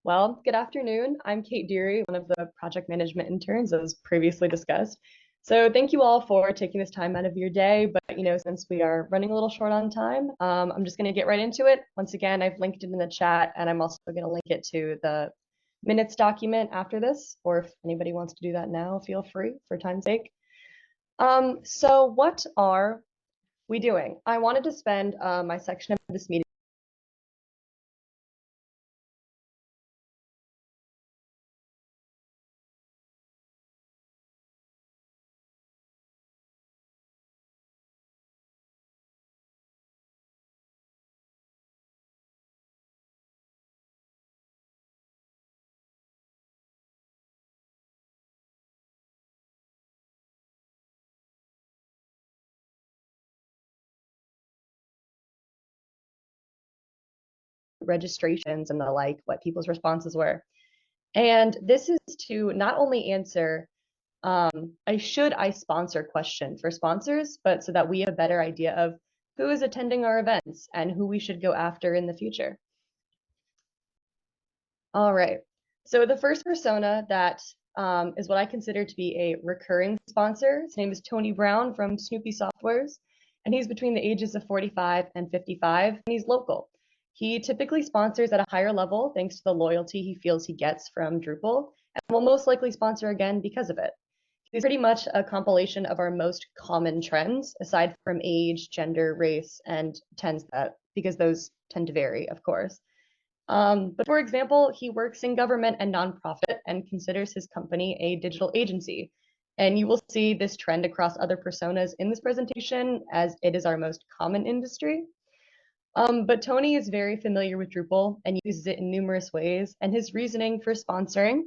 Well, good afternoon. I'm Kate Deary, one of the project management interns, as previously discussed. So thank you all for taking this time out of your day. But since we are running a little short on time, I'm just going to get right into it. Once again, I've linked it in the chat, and I'm also going to link it to the minutes document after this. Or if anybody wants to do that now, feel free for time's sake. So what are we doing? I wanted to spend my section of this meeting registrations and the like, what people's responses were. And this is to not only answer a should I sponsor question for sponsors, but so that we have a better idea of who is attending our events and who we should go after in the future. All right, so the first persona that is what I consider to be a recurring sponsor. His name is Tony Brown from Snoopy Softwares, and he's between the ages of 45 and 55, and he's local. He typically sponsors at a higher level thanks to the loyalty he feels he gets from Drupal, and will most likely sponsor again because of it. He's pretty much a compilation of our most common trends, aside from age, gender, race, and because those tend to vary, of course. But for example, he works in government and nonprofit and considers his company a digital agency. And you will see this trend across other personas in this presentation, as it is our most common industry. But Tony is very familiar with Drupal and uses it in numerous ways, and his reasoning for sponsoring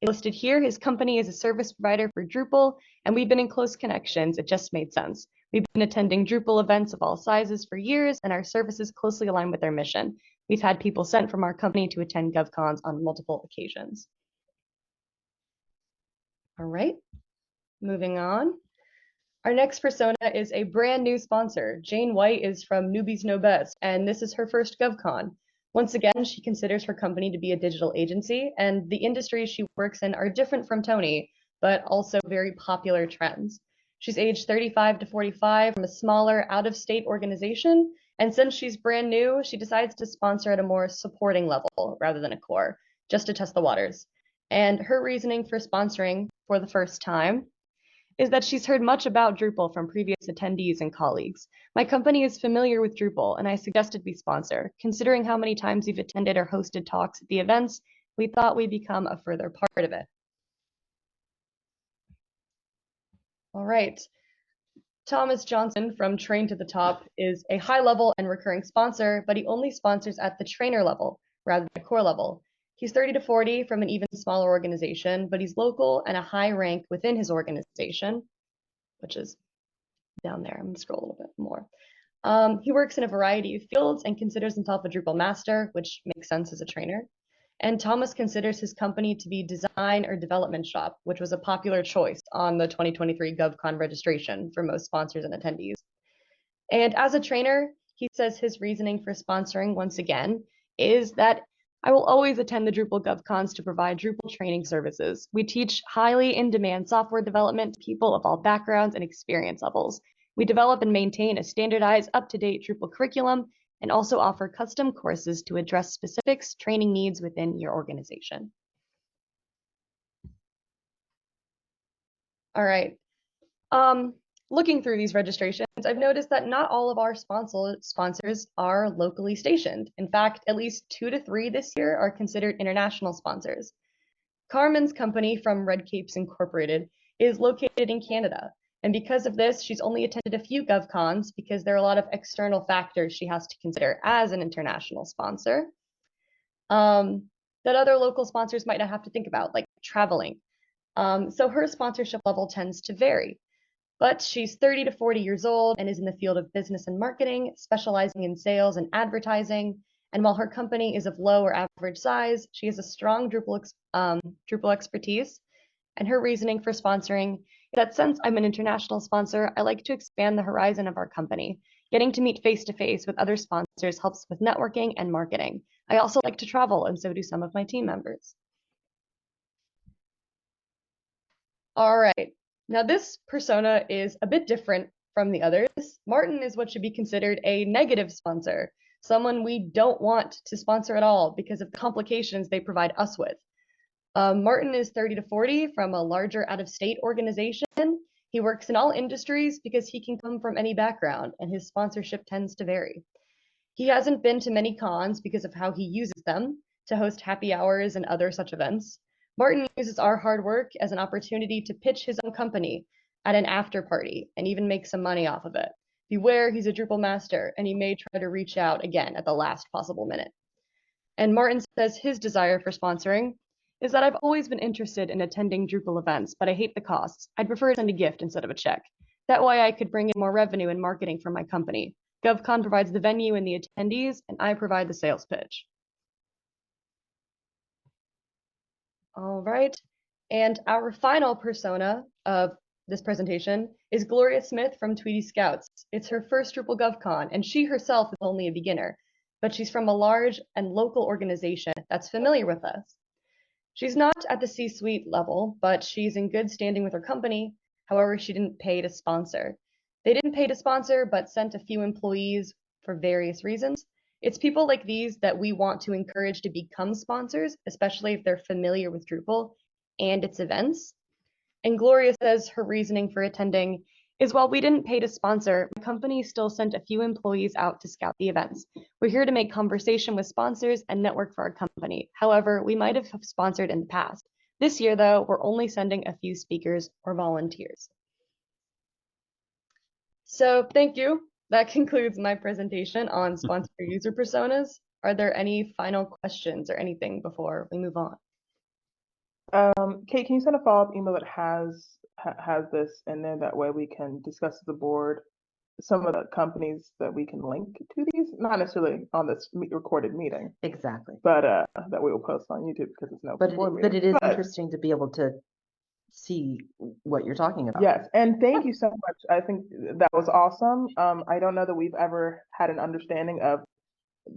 is listed here. His company is a service provider for Drupal, and we've been in close connections. It just made sense. We've been attending Drupal events of all sizes for years, and our services closely align with their mission. We've had people sent from our company to attend GovCons on multiple occasions. All right, moving on. Our next persona is a brand new sponsor. Jane White is from Newbies Know Best, and this is her first GovCon. Once again, she considers her company to be a digital agency, and the industries she works in are different from Tony, but also very popular trends. She's aged 35 to 45 from a smaller out-of-state organization, and since she's brand new, she decides to sponsor at a more supporting level rather than a core, just to test the waters. And her reasoning for sponsoring for the first time is that she's heard much about Drupal from previous attendees and colleagues. My company is familiar with Drupal, and I suggested we sponsor. Considering how many times we've attended or hosted talks at the events, we thought we'd become a further part of it. All right. Thomas Johnson from Train to the Top is a high-level and recurring sponsor, but he only sponsors at the trainer level rather than core level. He's 30 to 40 from an even smaller organization, but he's local and a high rank within his organization, which is down there. I'm going to scroll a little bit more. He works in a variety of fields and considers himself a Drupal master, which makes sense as a trainer. And Thomas considers his company to be Design or Development Shop, which was a popular choice on the 2023 GovCon registration for most sponsors and attendees. And as a trainer, he says his reasoning for sponsoring, once again, is that I will always attend the Drupal GovCons to provide Drupal training services. We teach highly in-demand software development to people of all backgrounds and experience levels. We develop and maintain a standardized, up-to-date Drupal curriculum and also offer custom courses to address specific training needs within your organization. All right. Looking through these registrations, I've noticed that not all of our sponsors are locally stationed. In fact, at least 2 to 3 this year are considered international sponsors. Carmen's company from Red Capes Incorporated is located in Canada. And because of this, she's only attended a few GovCons because there are a lot of external factors she has to consider as an international sponsor that other local sponsors might not have to think about, like traveling. So her sponsorship level tends to vary. But she's 30 to 40 years old and is in the field of business and marketing, specializing in sales and advertising. And while her company is of low or average size, she has a strong Drupal expertise. And her reasoning for sponsoring is that since I'm an international sponsor, I like to expand the horizon of our company. Getting to meet face-to-face with other sponsors helps with networking and marketing. I also like to travel, and so do some of my team members. All right. Now, this persona is a bit different from the others. Martin is what should be considered a negative sponsor, someone we don't want to sponsor at all because of the complications they provide us with. Martin is 30 to 40 from a larger out-of-state organization. He works in all industries because he can come from any background, and his sponsorship tends to vary. He hasn't been to many cons because of how he uses them to host happy hours and other such events. Martin uses our hard work as an opportunity to pitch his own company at an after party and even make some money off of it. Beware, he's a Drupal master, and he may try to reach out again at the last possible minute. And Martin says his desire for sponsoring is that I've always been interested in attending Drupal events, but I hate the costs. I'd prefer to send a gift instead of a check. That way I could bring in more revenue and marketing for my company. GovCon provides the venue and the attendees, and I provide the sales pitch. All right. And our final persona of this presentation is Gloria Smith from Tweety Scouts. It's her first Drupal GovCon, and she herself is only a beginner, but she's from a large and local organization that's familiar with us. She's not at the C-suite level, but she's in good standing with her company. However, she didn't pay to sponsor. They didn't pay to sponsor, but sent a few employees for various reasons. It's people like these that we want to encourage to become sponsors, especially if they're familiar with Drupal and its events. And Gloria says her reasoning for attending is, while we didn't pay to sponsor, my company still sent a few employees out to scout the events. We're here to make conversation with sponsors and network for our company. However, we might have sponsored in the past. This year, though, we're only sending a few speakers or volunteers. So thank you. That concludes my presentation on sponsor user personas. Are there any final questions or anything before we move on? Kate, can you send a follow-up email that has this in there? That way we can discuss with the board some of the companies that we can link to these, not necessarily on this recorded meeting, Exactly. but that we will post on YouTube because it's no board meeting. But it is interesting to be able to see what you're talking about. Yes, and thank you so much. I think that was awesome. I don't know that we've ever had an understanding of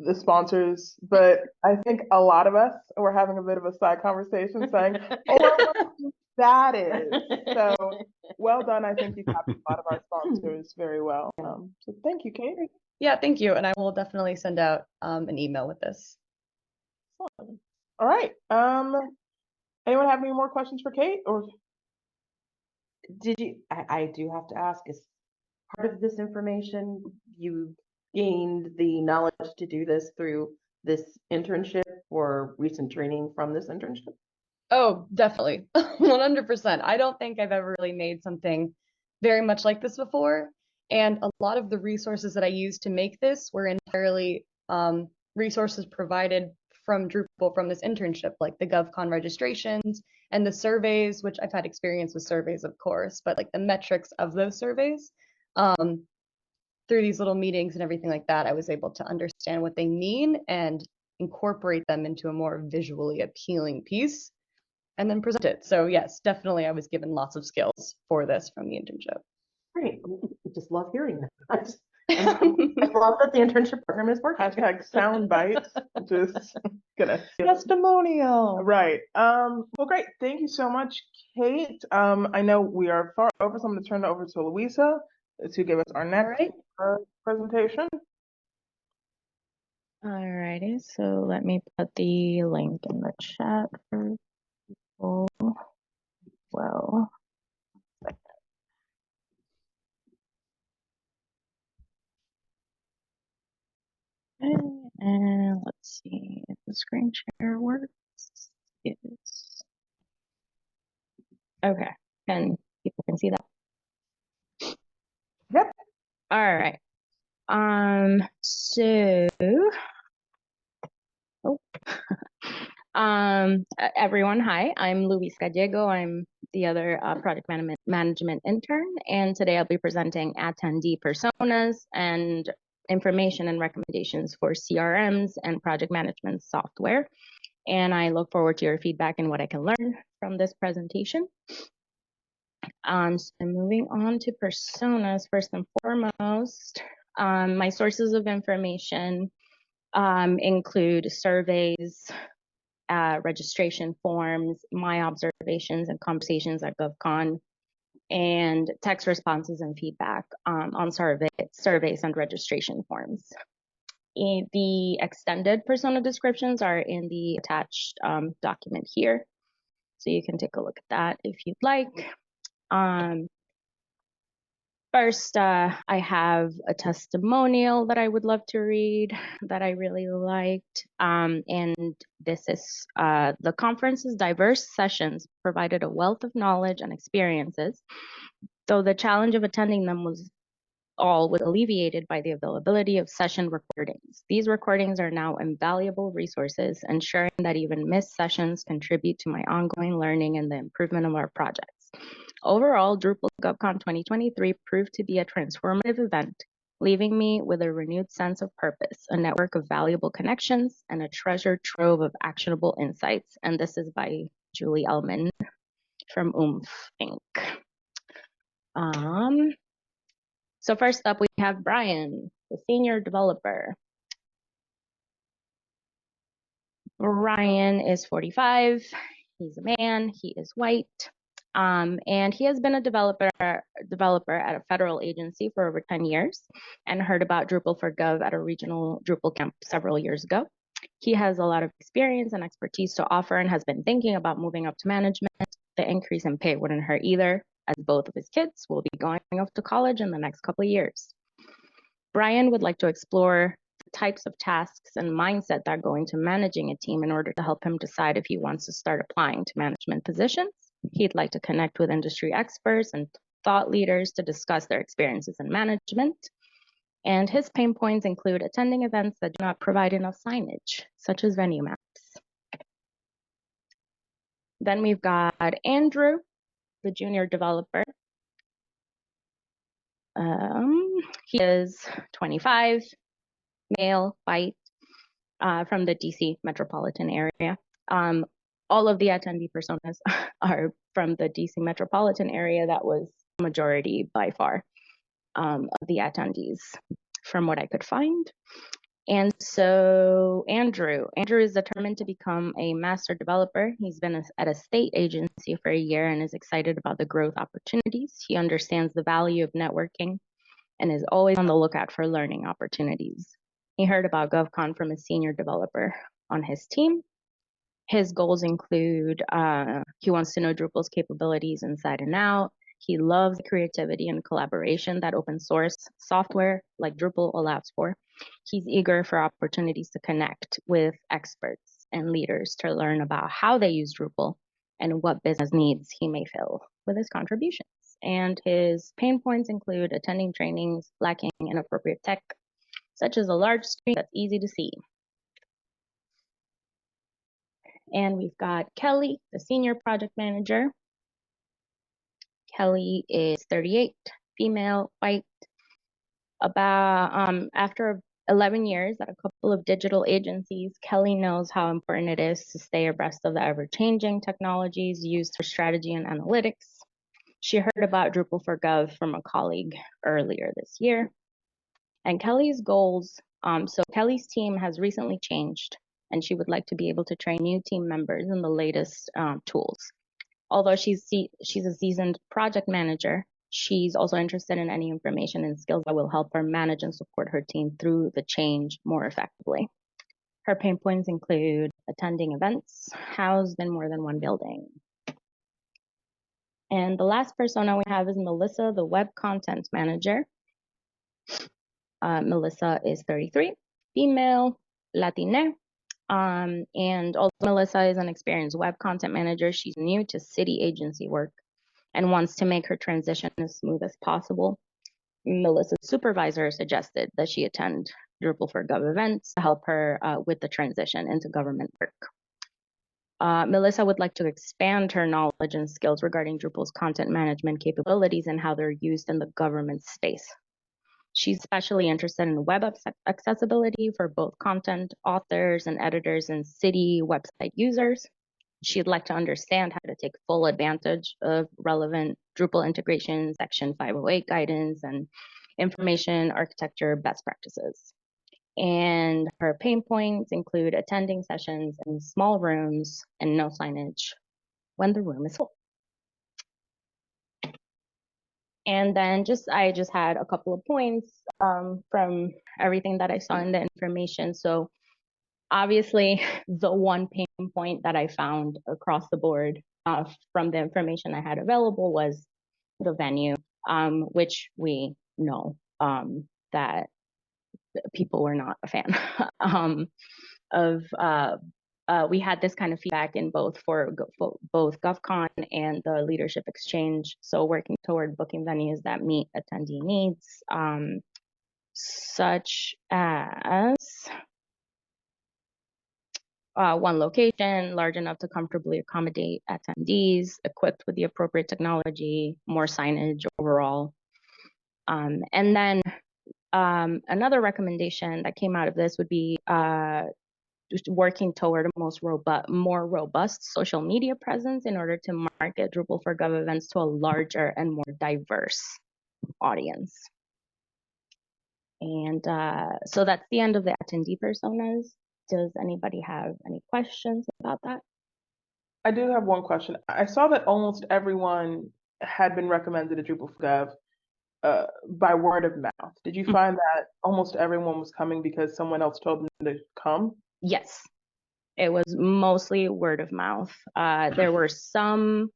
the sponsors, but I think a lot of us were having a bit of a side conversation saying, oh, I wonder who that is. So well done. I think you captured a lot of our sponsors very well. So thank you, Kate. Yeah, thank you. And I will definitely send out an email with this. All right. Anyone have any more questions for Kate? Or did you, I do have to ask, is part of this information you gained the knowledge to do this through this internship or recent training from this internship? Oh, definitely. 100%. I don't think I've ever really made something very much like this before. And a lot of the resources that I used to make this were entirely resources provided from Drupal from this internship, like the GovCon registrations and the surveys, which I've had experience with surveys, of course, but like the metrics of those surveys. Through these little meetings and everything like that, I was able to understand what they mean and incorporate them into a more visually appealing piece and then present it. So yes, definitely I was given lots of skills for this from the internship. Great. I just love hearing that. I love that the internship program is working. hashtag sound bites. Just gonna testimonial. Right. Well, great. Thank you so much, Kate. I know we are far over, so I'm going to turn it over to Louisa to give us our next presentation. Alrighty, so let me put the link in the chat for people. Well, okay, and let's see if the screen share works. Yes. Okay, and people can see that. Yep. All right. So, everyone, hi, I'm Luis Gallego. I'm the other project management intern, and today I'll be presenting attendee personas and information and recommendations for CRMs and project management software. And I look forward to your feedback and what I can learn from this presentation. So moving on to personas, first and foremost, my sources of information include surveys, registration forms, my observations and conversations at GovCon, and text responses and feedback on surveys and registration forms. The extended persona descriptions are in the attached document here, so you can take a look at that if you'd like. First, I have a testimonial that I would love to read that I really liked. And this is the conference's diverse sessions provided a wealth of knowledge and experiences, though the challenge of attending them was alleviated by the availability of session recordings. These recordings are now invaluable resources, ensuring that even missed sessions contribute to my ongoing learning and the improvement of our projects. Overall, Drupal GovCon 2023 proved to be a transformative event leaving me with a renewed sense of purpose, a network of valuable connections, and a treasure trove of actionable insights. And this is by Julie Ellman from Oomph Inc. So first up, we have Brian, the senior developer. Brian is 45. He's a man. He is white. And he has been a developer at a federal agency for over 10 years and heard about Drupal4Gov at a regional Drupal camp several years ago. He has a lot of experience and expertise to offer and has been thinking about moving up to management. The increase in pay wouldn't hurt either, as both of his kids will be going off to college in the next couple of years. Brian would like to explore the types of tasks and mindset that go into managing a team in order to help him decide if he wants to start applying to management positions. He'd like to connect with industry experts and thought leaders to discuss their experiences in management. And his pain points include attending events that do not provide enough signage, such as venue maps. Then we've got Andrew, the junior developer. He is 25, male, white, from the DC metropolitan area. All of the attendee personas are from the DC metropolitan area. That was the majority by far of the attendees from what I could find. And so Andrew is determined to become a master developer. He's been at a state agency for a year and is excited about the growth opportunities. He understands the value of networking and is always on the lookout for learning opportunities. He heard about GovCon from a senior developer on his team. His goals include he wants to know Drupal's capabilities inside and out. He loves creativity and collaboration that open source software like Drupal allows for. He's eager for opportunities to connect with experts and leaders to learn about how they use Drupal and what business needs he may fill with his contributions. And his pain points include attending trainings lacking inappropriate tech, such as a large screen that's easy to see. And we've got Kelly, the senior project manager. Kelly is 38, female, white. After 11 years at a couple of digital agencies, Kelly knows how important it is to stay abreast of the ever-changing technologies used for strategy and analytics. She heard about Drupal4Gov from a colleague earlier this year. And Kelly's goals, so Kelly's team has recently changed, and she would like to be able to train new team members in the latest tools. Although she's a seasoned project manager, she's also interested in any information and skills that will help her manage and support her team through the change more effectively. Her pain points include attending events housed in more than one building. And the last persona we have is Melissa, the web content manager. Melissa is 33, female, Latina. And although Melissa is an experienced web content manager, she's new to city agency work and wants to make her transition as smooth as possible. Melissa's supervisor suggested that she attend Drupal4Gov events to help her with the transition into government work. Melissa would like to expand her knowledge and skills regarding Drupal's content management capabilities and how they're used in the government space. She's especially interested in web accessibility for both content authors and editors and city website users. She'd like to understand how to take full advantage of relevant Drupal integration, Section 508 guidance, and information architecture best practices. And her pain points include attending sessions in small rooms and no signage when the room is full. And then I just had a couple of points from everything that I saw in the information. So obviously, the one pain point that I found across the board from the information I had available was the venue, which we know that people were not a fan of. We had this kind of feedback in both GovCon and the Leadership Exchange. So working toward booking venues that meet attendee needs, such as one location large enough to comfortably accommodate attendees, equipped with the appropriate technology, more signage overall. And then Another recommendation that came out of this would be just working toward a more robust social media presence in order to market Drupal4Gov events to a larger and more diverse audience. And so that's the end of the attendee personas. Does anybody have any questions about that? I do have one question. I saw that almost everyone had been recommended to Drupal4Gov by word of mouth. Did you find that almost everyone was coming because someone else told them to come? Yes, it was mostly word of mouth. There were some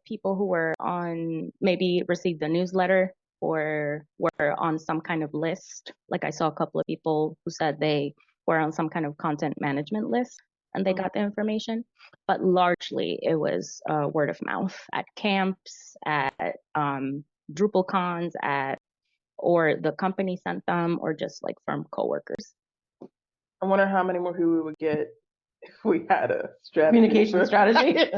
people who were on, maybe received the newsletter or were on some kind of list. Like I saw a couple of people who said they were on some kind of content management list and they got the information, but largely it was word of mouth at camps, at DrupalCons, or the company sent them, or just like from coworkers. I wonder how many more people we would get if we had a strategy. Communication strategy.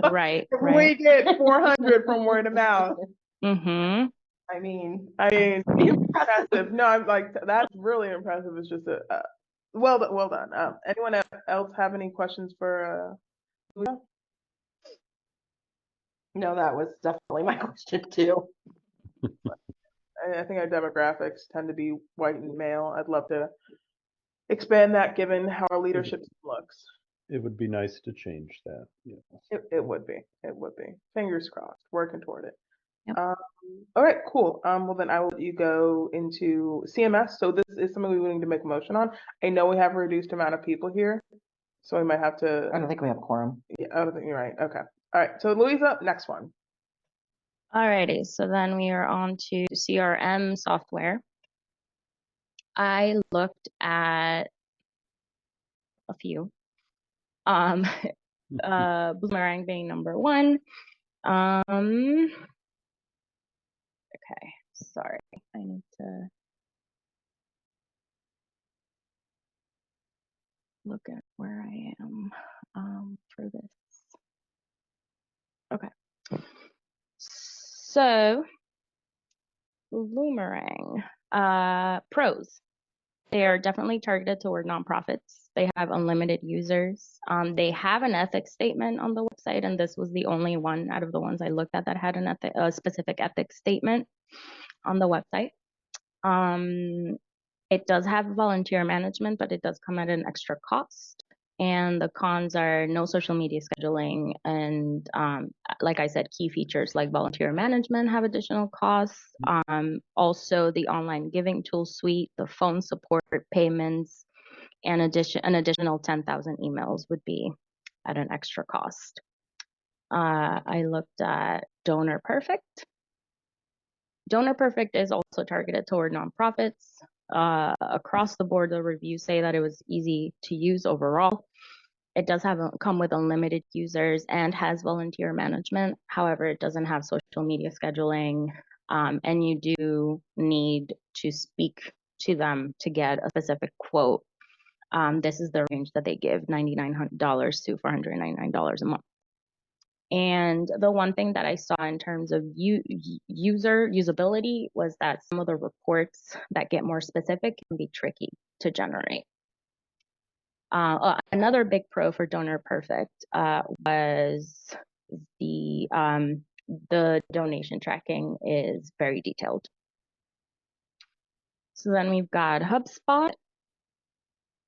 Right. If we get 400 from word of mouth. Mm-hmm. I mean, impressive. No, I'm like, that's really impressive. It's just well done. Anyone else have any questions for Luisa? No, that was definitely my question too. I think our demographics tend to be white and male. I'd love to expand that given how our leadership looks. It would be nice to change that. Yeah. It would be. It would be. Fingers crossed. Working toward it. Yep. All right, cool. Well, then I will let you go into CMS. So this is something we need to make a motion on. I know we have a reduced amount of people here, so we might have to. I don't think we have quorum. Yeah, I don't think you're right. Okay. All right. So Louisa, next one. Alrighty, so then we are on to CRM software. I looked at a few. Boomerang being number one. Okay, sorry, I need to look at where I am for this. Okay, so Boomerang pros. They are definitely targeted toward nonprofits. They have unlimited users. They have an ethics statement on the website, and this was the only one out of the ones I looked at that had a specific ethics statement on the website. It does have volunteer management, but it does come at an extra cost. And the cons are no social media scheduling, and like I said, key features like volunteer management have additional costs. Also, the online giving tool suite, the phone support, payments, and an additional 10,000 emails would be at an extra cost. I looked at Donor Perfect. Donor Perfect is also targeted toward nonprofits. Across the board, the reviews say that it was easy to use overall. It does come with unlimited users and has volunteer management. However, it doesn't have social media scheduling, and you do need to speak to them to get a specific quote. This is the range that they give, $99 to $499 a month. And the one thing that I saw in terms of usability was that some of the reports that get more specific can be tricky to generate. Another big pro for Donor Perfect was the donation tracking is very detailed. So then we've got HubSpot.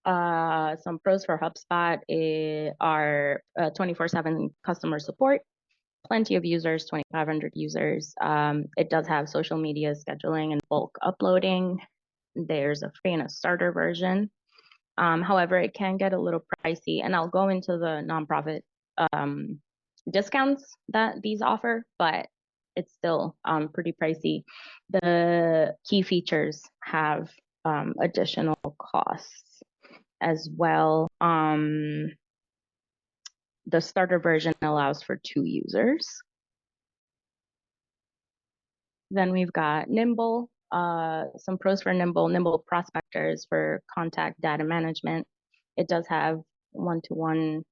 Some pros for HubSpot are 24/7 customer support, plenty of users, 2,500 users. It does have social media scheduling and bulk uploading. There's a free and a starter version. However, it can get a little pricey, and I'll go into the nonprofit discounts that these offer, but it's still pretty pricey. The key features have additional costs as well. The starter version allows for 2 users. Then we've got Nimble. Some pros for Nimble. Nimble Prospectors for contact data management. It does have one-to-one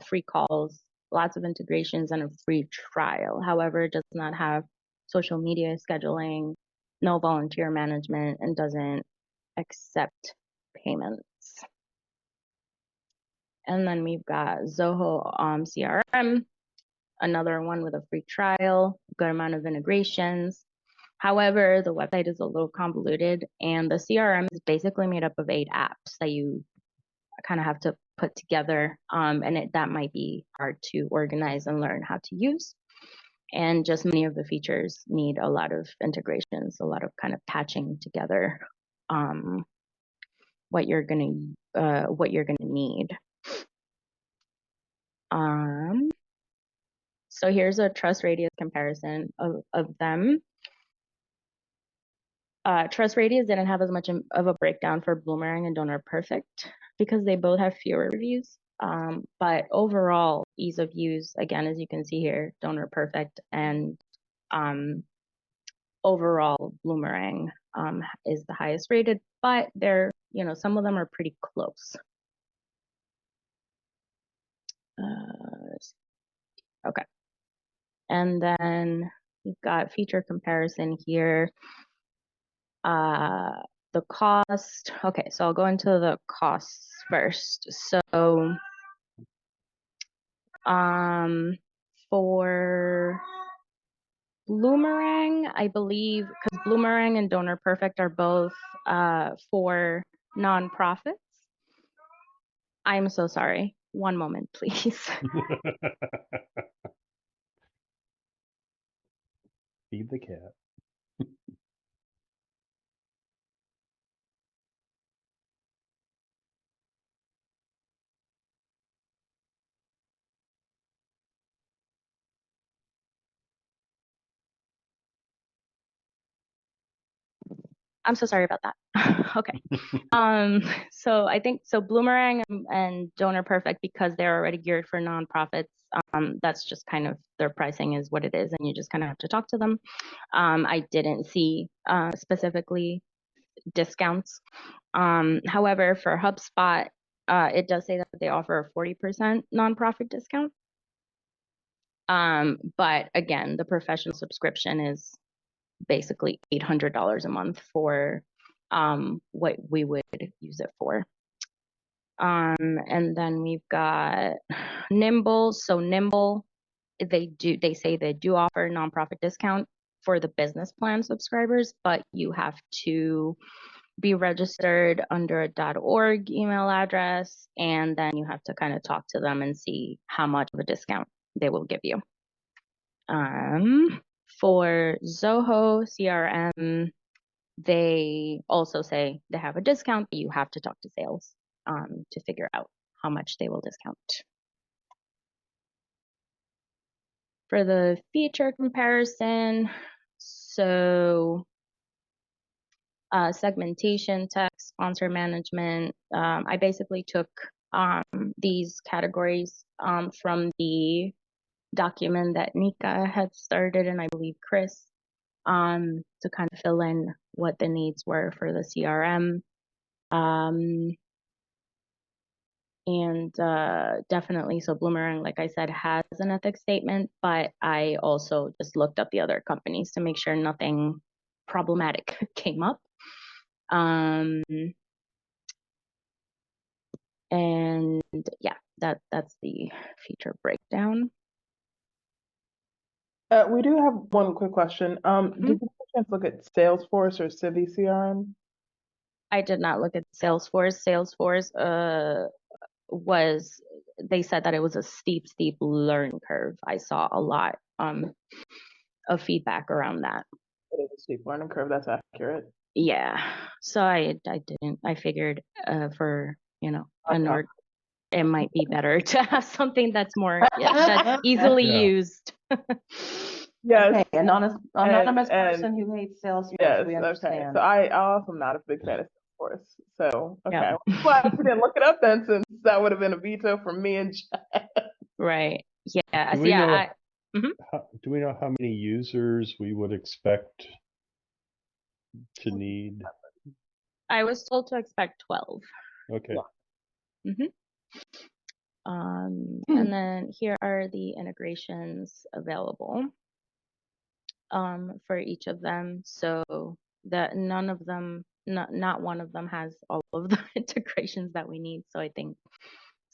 free calls, lots of integrations, and a free trial. However, it does not have social media scheduling no volunteer management, and doesn't accept payments. And then we've got Zoho CRM, another one with a free trial, good amount of integrations. However, the website is a little convoluted, and the CRM is basically made up of 8 apps that you kind of have to put together, and that might be hard to organize and learn how to use. And just many of the features need a lot of integrations, a lot of kind of patching together what you're gonna need. So here's a trust radius comparison of them. Trust radius didn't have as much of a breakdown for Bloomerang and Donor Perfect because they both have fewer reviews. But overall, ease of use, again, as you can see here, Donor Perfect and overall Bloomerang is the highest rated, but they're, some of them are pretty close. Okay. And then we've got feature comparison here. The cost. Okay, so I'll go into the costs first. So for Bloomerang, I believe, because Bloomerang and Donor Perfect are both for nonprofits. I'm so sorry. One moment, please. Feed the cat. I'm so sorry about that. Okay. So I think Bloomerang and Donor Perfect, because they're already geared for nonprofits, that's just kind of their pricing is what it is, and you just kind of have to talk to them. I didn't see specifically discounts. However, for HubSpot, it does say that they offer a 40% nonprofit discount. But again, the professional subscription is basically $800 a month for what we would use it for. And then we've got Nimble. So Nimble, they say they do offer nonprofit discount for the business plan subscribers, but you have to be registered under a .org email address, and then you have to kind of talk to them and see how much of a discount they will give you. For Zoho CRM, they also say they have a discount, but you have to talk to sales to figure out how much they will discount. For the feature comparison, so segmentation, text, sponsor management, I basically took these categories from the document that Nika had started, and I believe Chris, to kind of fill in what the needs were for the CRM. And definitely, so Bloomerang, like I said, has an ethics statement, but I also just looked up the other companies to make sure nothing problematic came up. And yeah, that's the feature breakdown. We do have one quick question. Did you have a chance to look at Salesforce or Civi CRM? I did not look at Salesforce. Salesforce they said that it was a steep learning curve. I saw a lot of feedback around that. It is a steep learning curve, that's accurate. Yeah. So I didn't. I figured for, it might be better to have something that's more that's easily used. Yes. Okay, an anonymous person who hates Salesforce, yes, we understand. Okay. So I also am not a big fan of Salesforce. So okay, yeah. Well, glad we didn't look it up then, since that would have been a veto from me and Chad. Right. Yeah. Do we know how many users we would expect to need? I was told to expect 12. Okay. Yeah. And then here are the integrations available for each of them. So that none of them, not one of them has all of the integrations that we need. So I think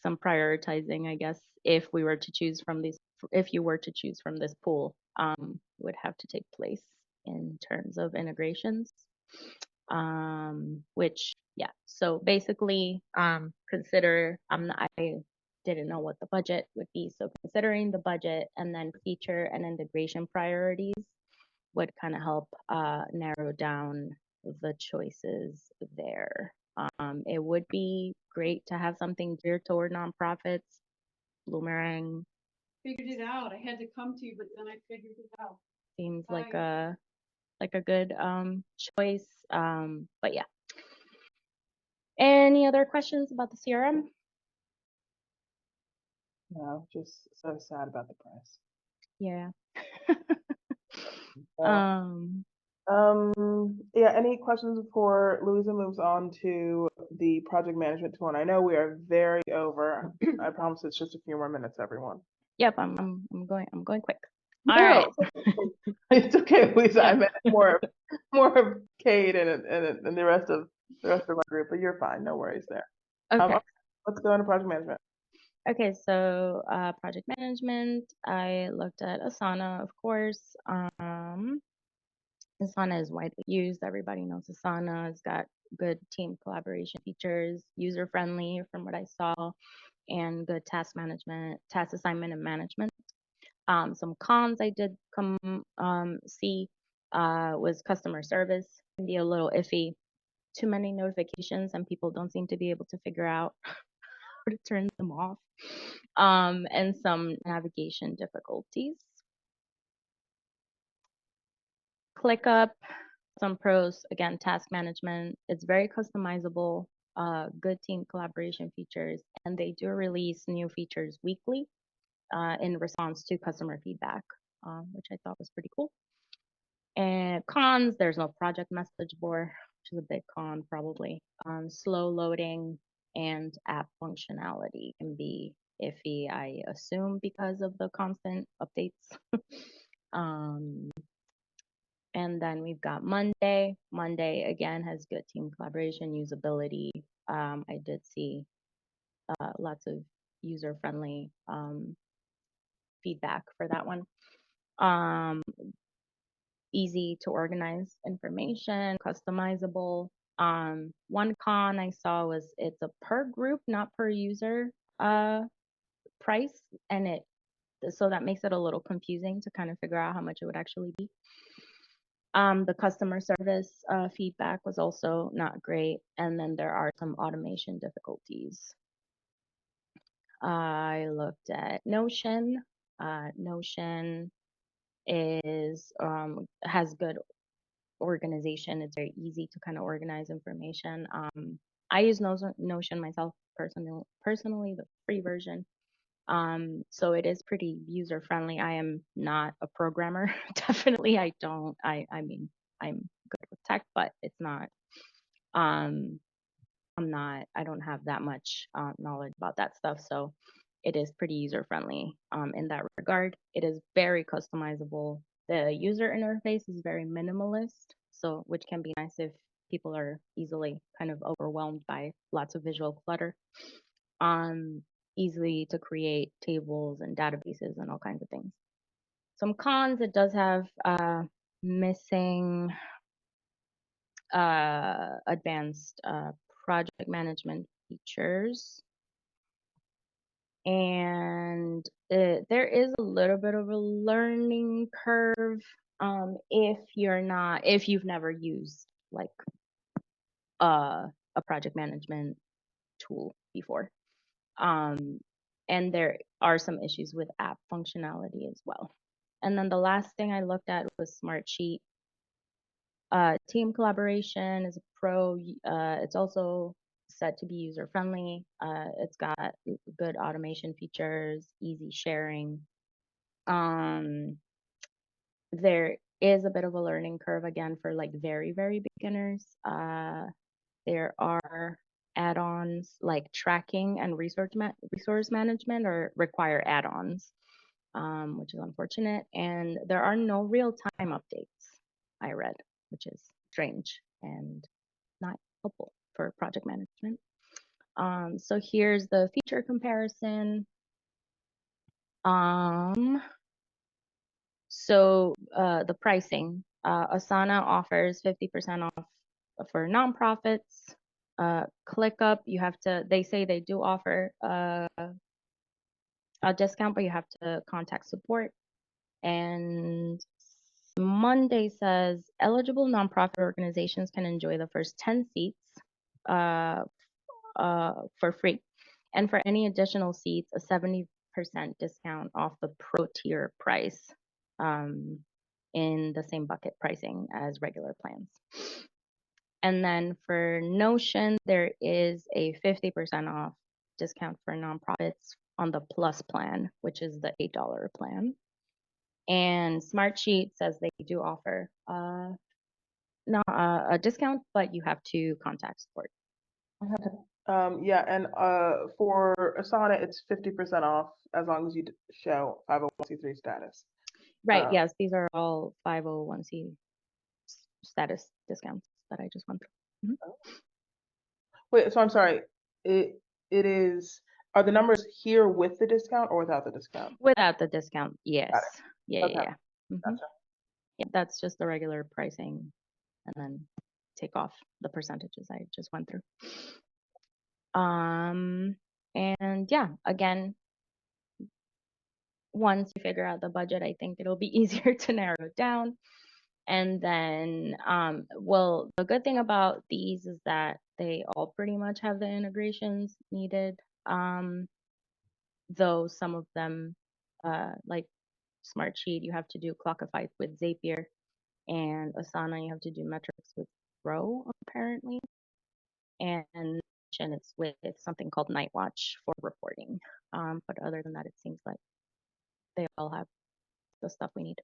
some prioritizing, I guess, if you were to choose from this pool, would have to take place in terms of integrations. Which, yeah, so basically, consider, I didn't know what the budget would be. So considering the budget and then feature and integration priorities would kind of help narrow down the choices there. It would be great to have something geared toward nonprofits. Bloomerang Figured it out. I had to come to you, but then I figured it out. seems Bye. like a good choice. But yeah. Any other questions about the CRM? No, just so sad about the price. Yeah. Yeah, any questions before Louisa moves on to the project management tool? And I know we are very over. I promise it's just a few more minutes, everyone. Yep, I'm going quick. All right. It's okay, Louisa. I meant more of Kate and the rest of my group, but you're fine. No worries there. Okay. Let's go into project management. Okay, so project management, I looked at Asana, of course. Asana is widely used. Everybody knows Asana. It's got good team collaboration features, user friendly from what I saw, and good task assignment and management. Some cons I did see was customer service can be a little iffy. Too many notifications and people don't seem to be able to figure out how to turn them off. And some navigation difficulties. ClickUp, some pros, again, task management. It's very customizable, good team collaboration features, and they do release new features weekly in response to customer feedback, which I thought was pretty cool. And cons, there's no project message board, which is a big con probably. Slow loading and app functionality can be iffy, I assume, because of the constant updates. And then we've got Monday. Monday, again, has good team collaboration, usability. I did see lots of user-friendly feedback for that one. Easy to organize information, customizable. One con I saw was it's a per group, not per user price, and so that makes it a little confusing to kind of figure out how much it would actually be. The customer service feedback was also not great, and then there are some automation difficulties. I looked at Notion. Notion has good organization. It's very easy to kind of organize information. I use Notion myself personally, the free version. So it is pretty user friendly. I am not a programmer. Definitely, I mean, I'm good with tech, but it's not, I don't have that much knowledge about that stuff. So it is pretty user friendly in that regard. It is very customizable. The user interface is very minimalist, so which can be nice if people are easily kind of overwhelmed by lots of visual clutter. Easily to create tables and databases and all kinds of things. Some cons, it does have missing advanced project management features. And there is a little bit of a learning curve if you've never used like a project management tool before. And there are some issues with app functionality as well. And then the last thing I looked at was Smartsheet. Team collaboration is a pro. It's also said to be user friendly. It's got good automation features, easy sharing. There is a bit of a learning curve again for like very, very beginners. There are add-ons like tracking and resource management or require add-ons, which is unfortunate. And there are no real-time updates, I read, which is strange and not helpful for project management. So here's the feature comparison. So the pricing, Asana offers 50% off for nonprofits. ClickUp, they say they do offer a discount, but you have to contact support. And Monday says eligible nonprofit organizations can enjoy the first 10 seats for free. And for any additional seats, a 70% discount off the pro tier price in the same bucket pricing as regular plans. And then for Notion, there is a 50% off discount for nonprofits on the Plus plan, which is the $8 plan. And Smartsheet says they do offer a discount, but you have to contact support. Yeah, and for Asana, it's 50% off as long as you show 501c3 status. Right. Yes, these are all 501c status discounts that I just went through. Wait, so I'm sorry. It is. Are the numbers here with the discount or without the discount? Without the discount, yes. Yeah, Okay. yeah. Gotcha. Yeah, that's just the regular pricing, and then take off the percentages I just went through. And yeah, again, once you figure out the budget, I think it'll be easier to narrow it down. And then, well, the good thing about these is that they all pretty much have the integrations needed. Though some of them, like Smartsheet, you have to do Clockify with Zapier, and Asana, you have to do metrics with Grow, apparently. And it's with something called Nightwatch for reporting. But other than that, it seems like they all have the stuff we need.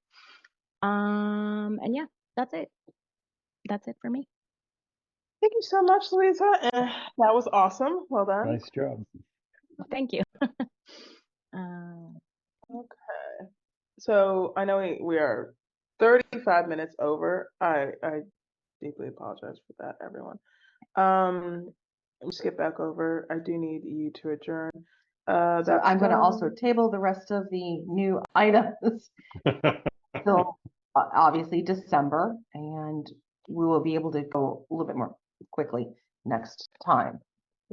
And yeah, that's it. That's it for me. Thank you so much, Louisa. That was awesome. Well done. Nice job. Thank you. Okay. So I know we are 35 minutes over. I deeply apologize for that, everyone. Let me skip back over. I do need you to adjourn. So I'm going to also table the rest of the new items till obviously December, and we will be able to go a little bit more quickly next time.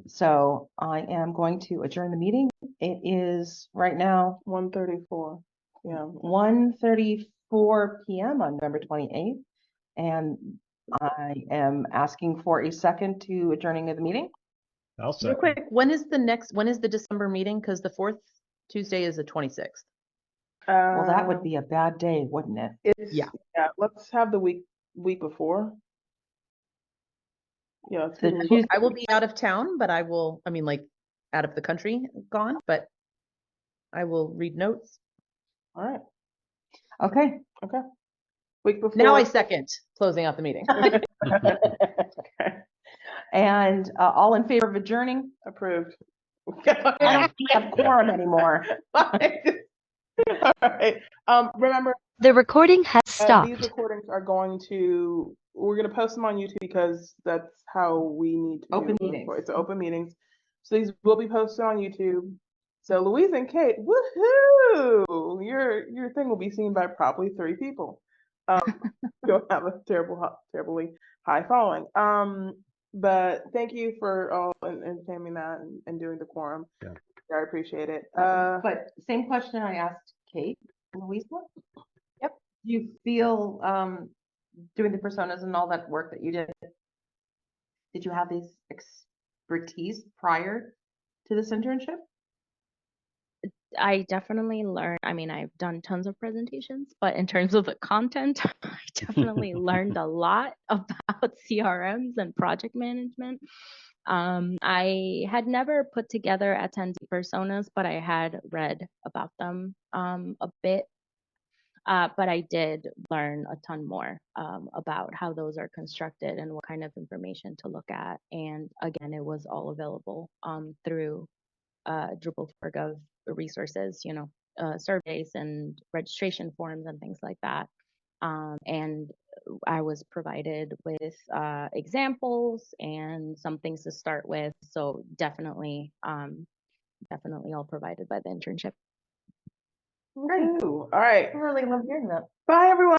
So I am going to adjourn the meeting. It is right now 1:34. Yeah. 1:34 p.m. on November 28th, and I am asking for a second to adjourning of the meeting. I'll Real second. quick, when is the December meeting? Because the fourth Tuesday is the 26th. Well, that would be a bad day, wouldn't it? Yeah. Yeah. Let's have the week before. Yeah. The Tuesday. I will be out of town, but like out of the country, gone, but I will read notes. All right. Okay. Okay. Week before. Now I second closing out the meeting. Okay. And all in favor of adjourning? Approved. I don't have quorum anymore. All right. Remember, The recording has stopped. these recordings are we're going to post them on YouTube because that's how we need to Open do meetings. It's open meetings. So these will be posted on YouTube. So Louise and Kate, woohoo! Your thing will be seen by probably 3 people. You'll have a terribly high following. But thank you for all entertaining that and doing the quorum. Yeah. I appreciate it. But same question I asked Kate, Louisa. Yep. Do you feel doing the personas and all that work that you did you have these expertise prior to this internship? I definitely learned, I've done tons of presentations, but in terms of the content, I definitely learned a lot about CRMs and project management. I had never put together attendee personas, but I had read about them a bit. But I did learn a ton more about how those are constructed and what kind of information to look at. And again, it was all available through Drupal4Gov resources, surveys and registration forms and things like that. And I was provided with examples and some things to start with. So definitely, definitely all provided by the internship. Great. All right. I really love hearing that. Bye, everyone.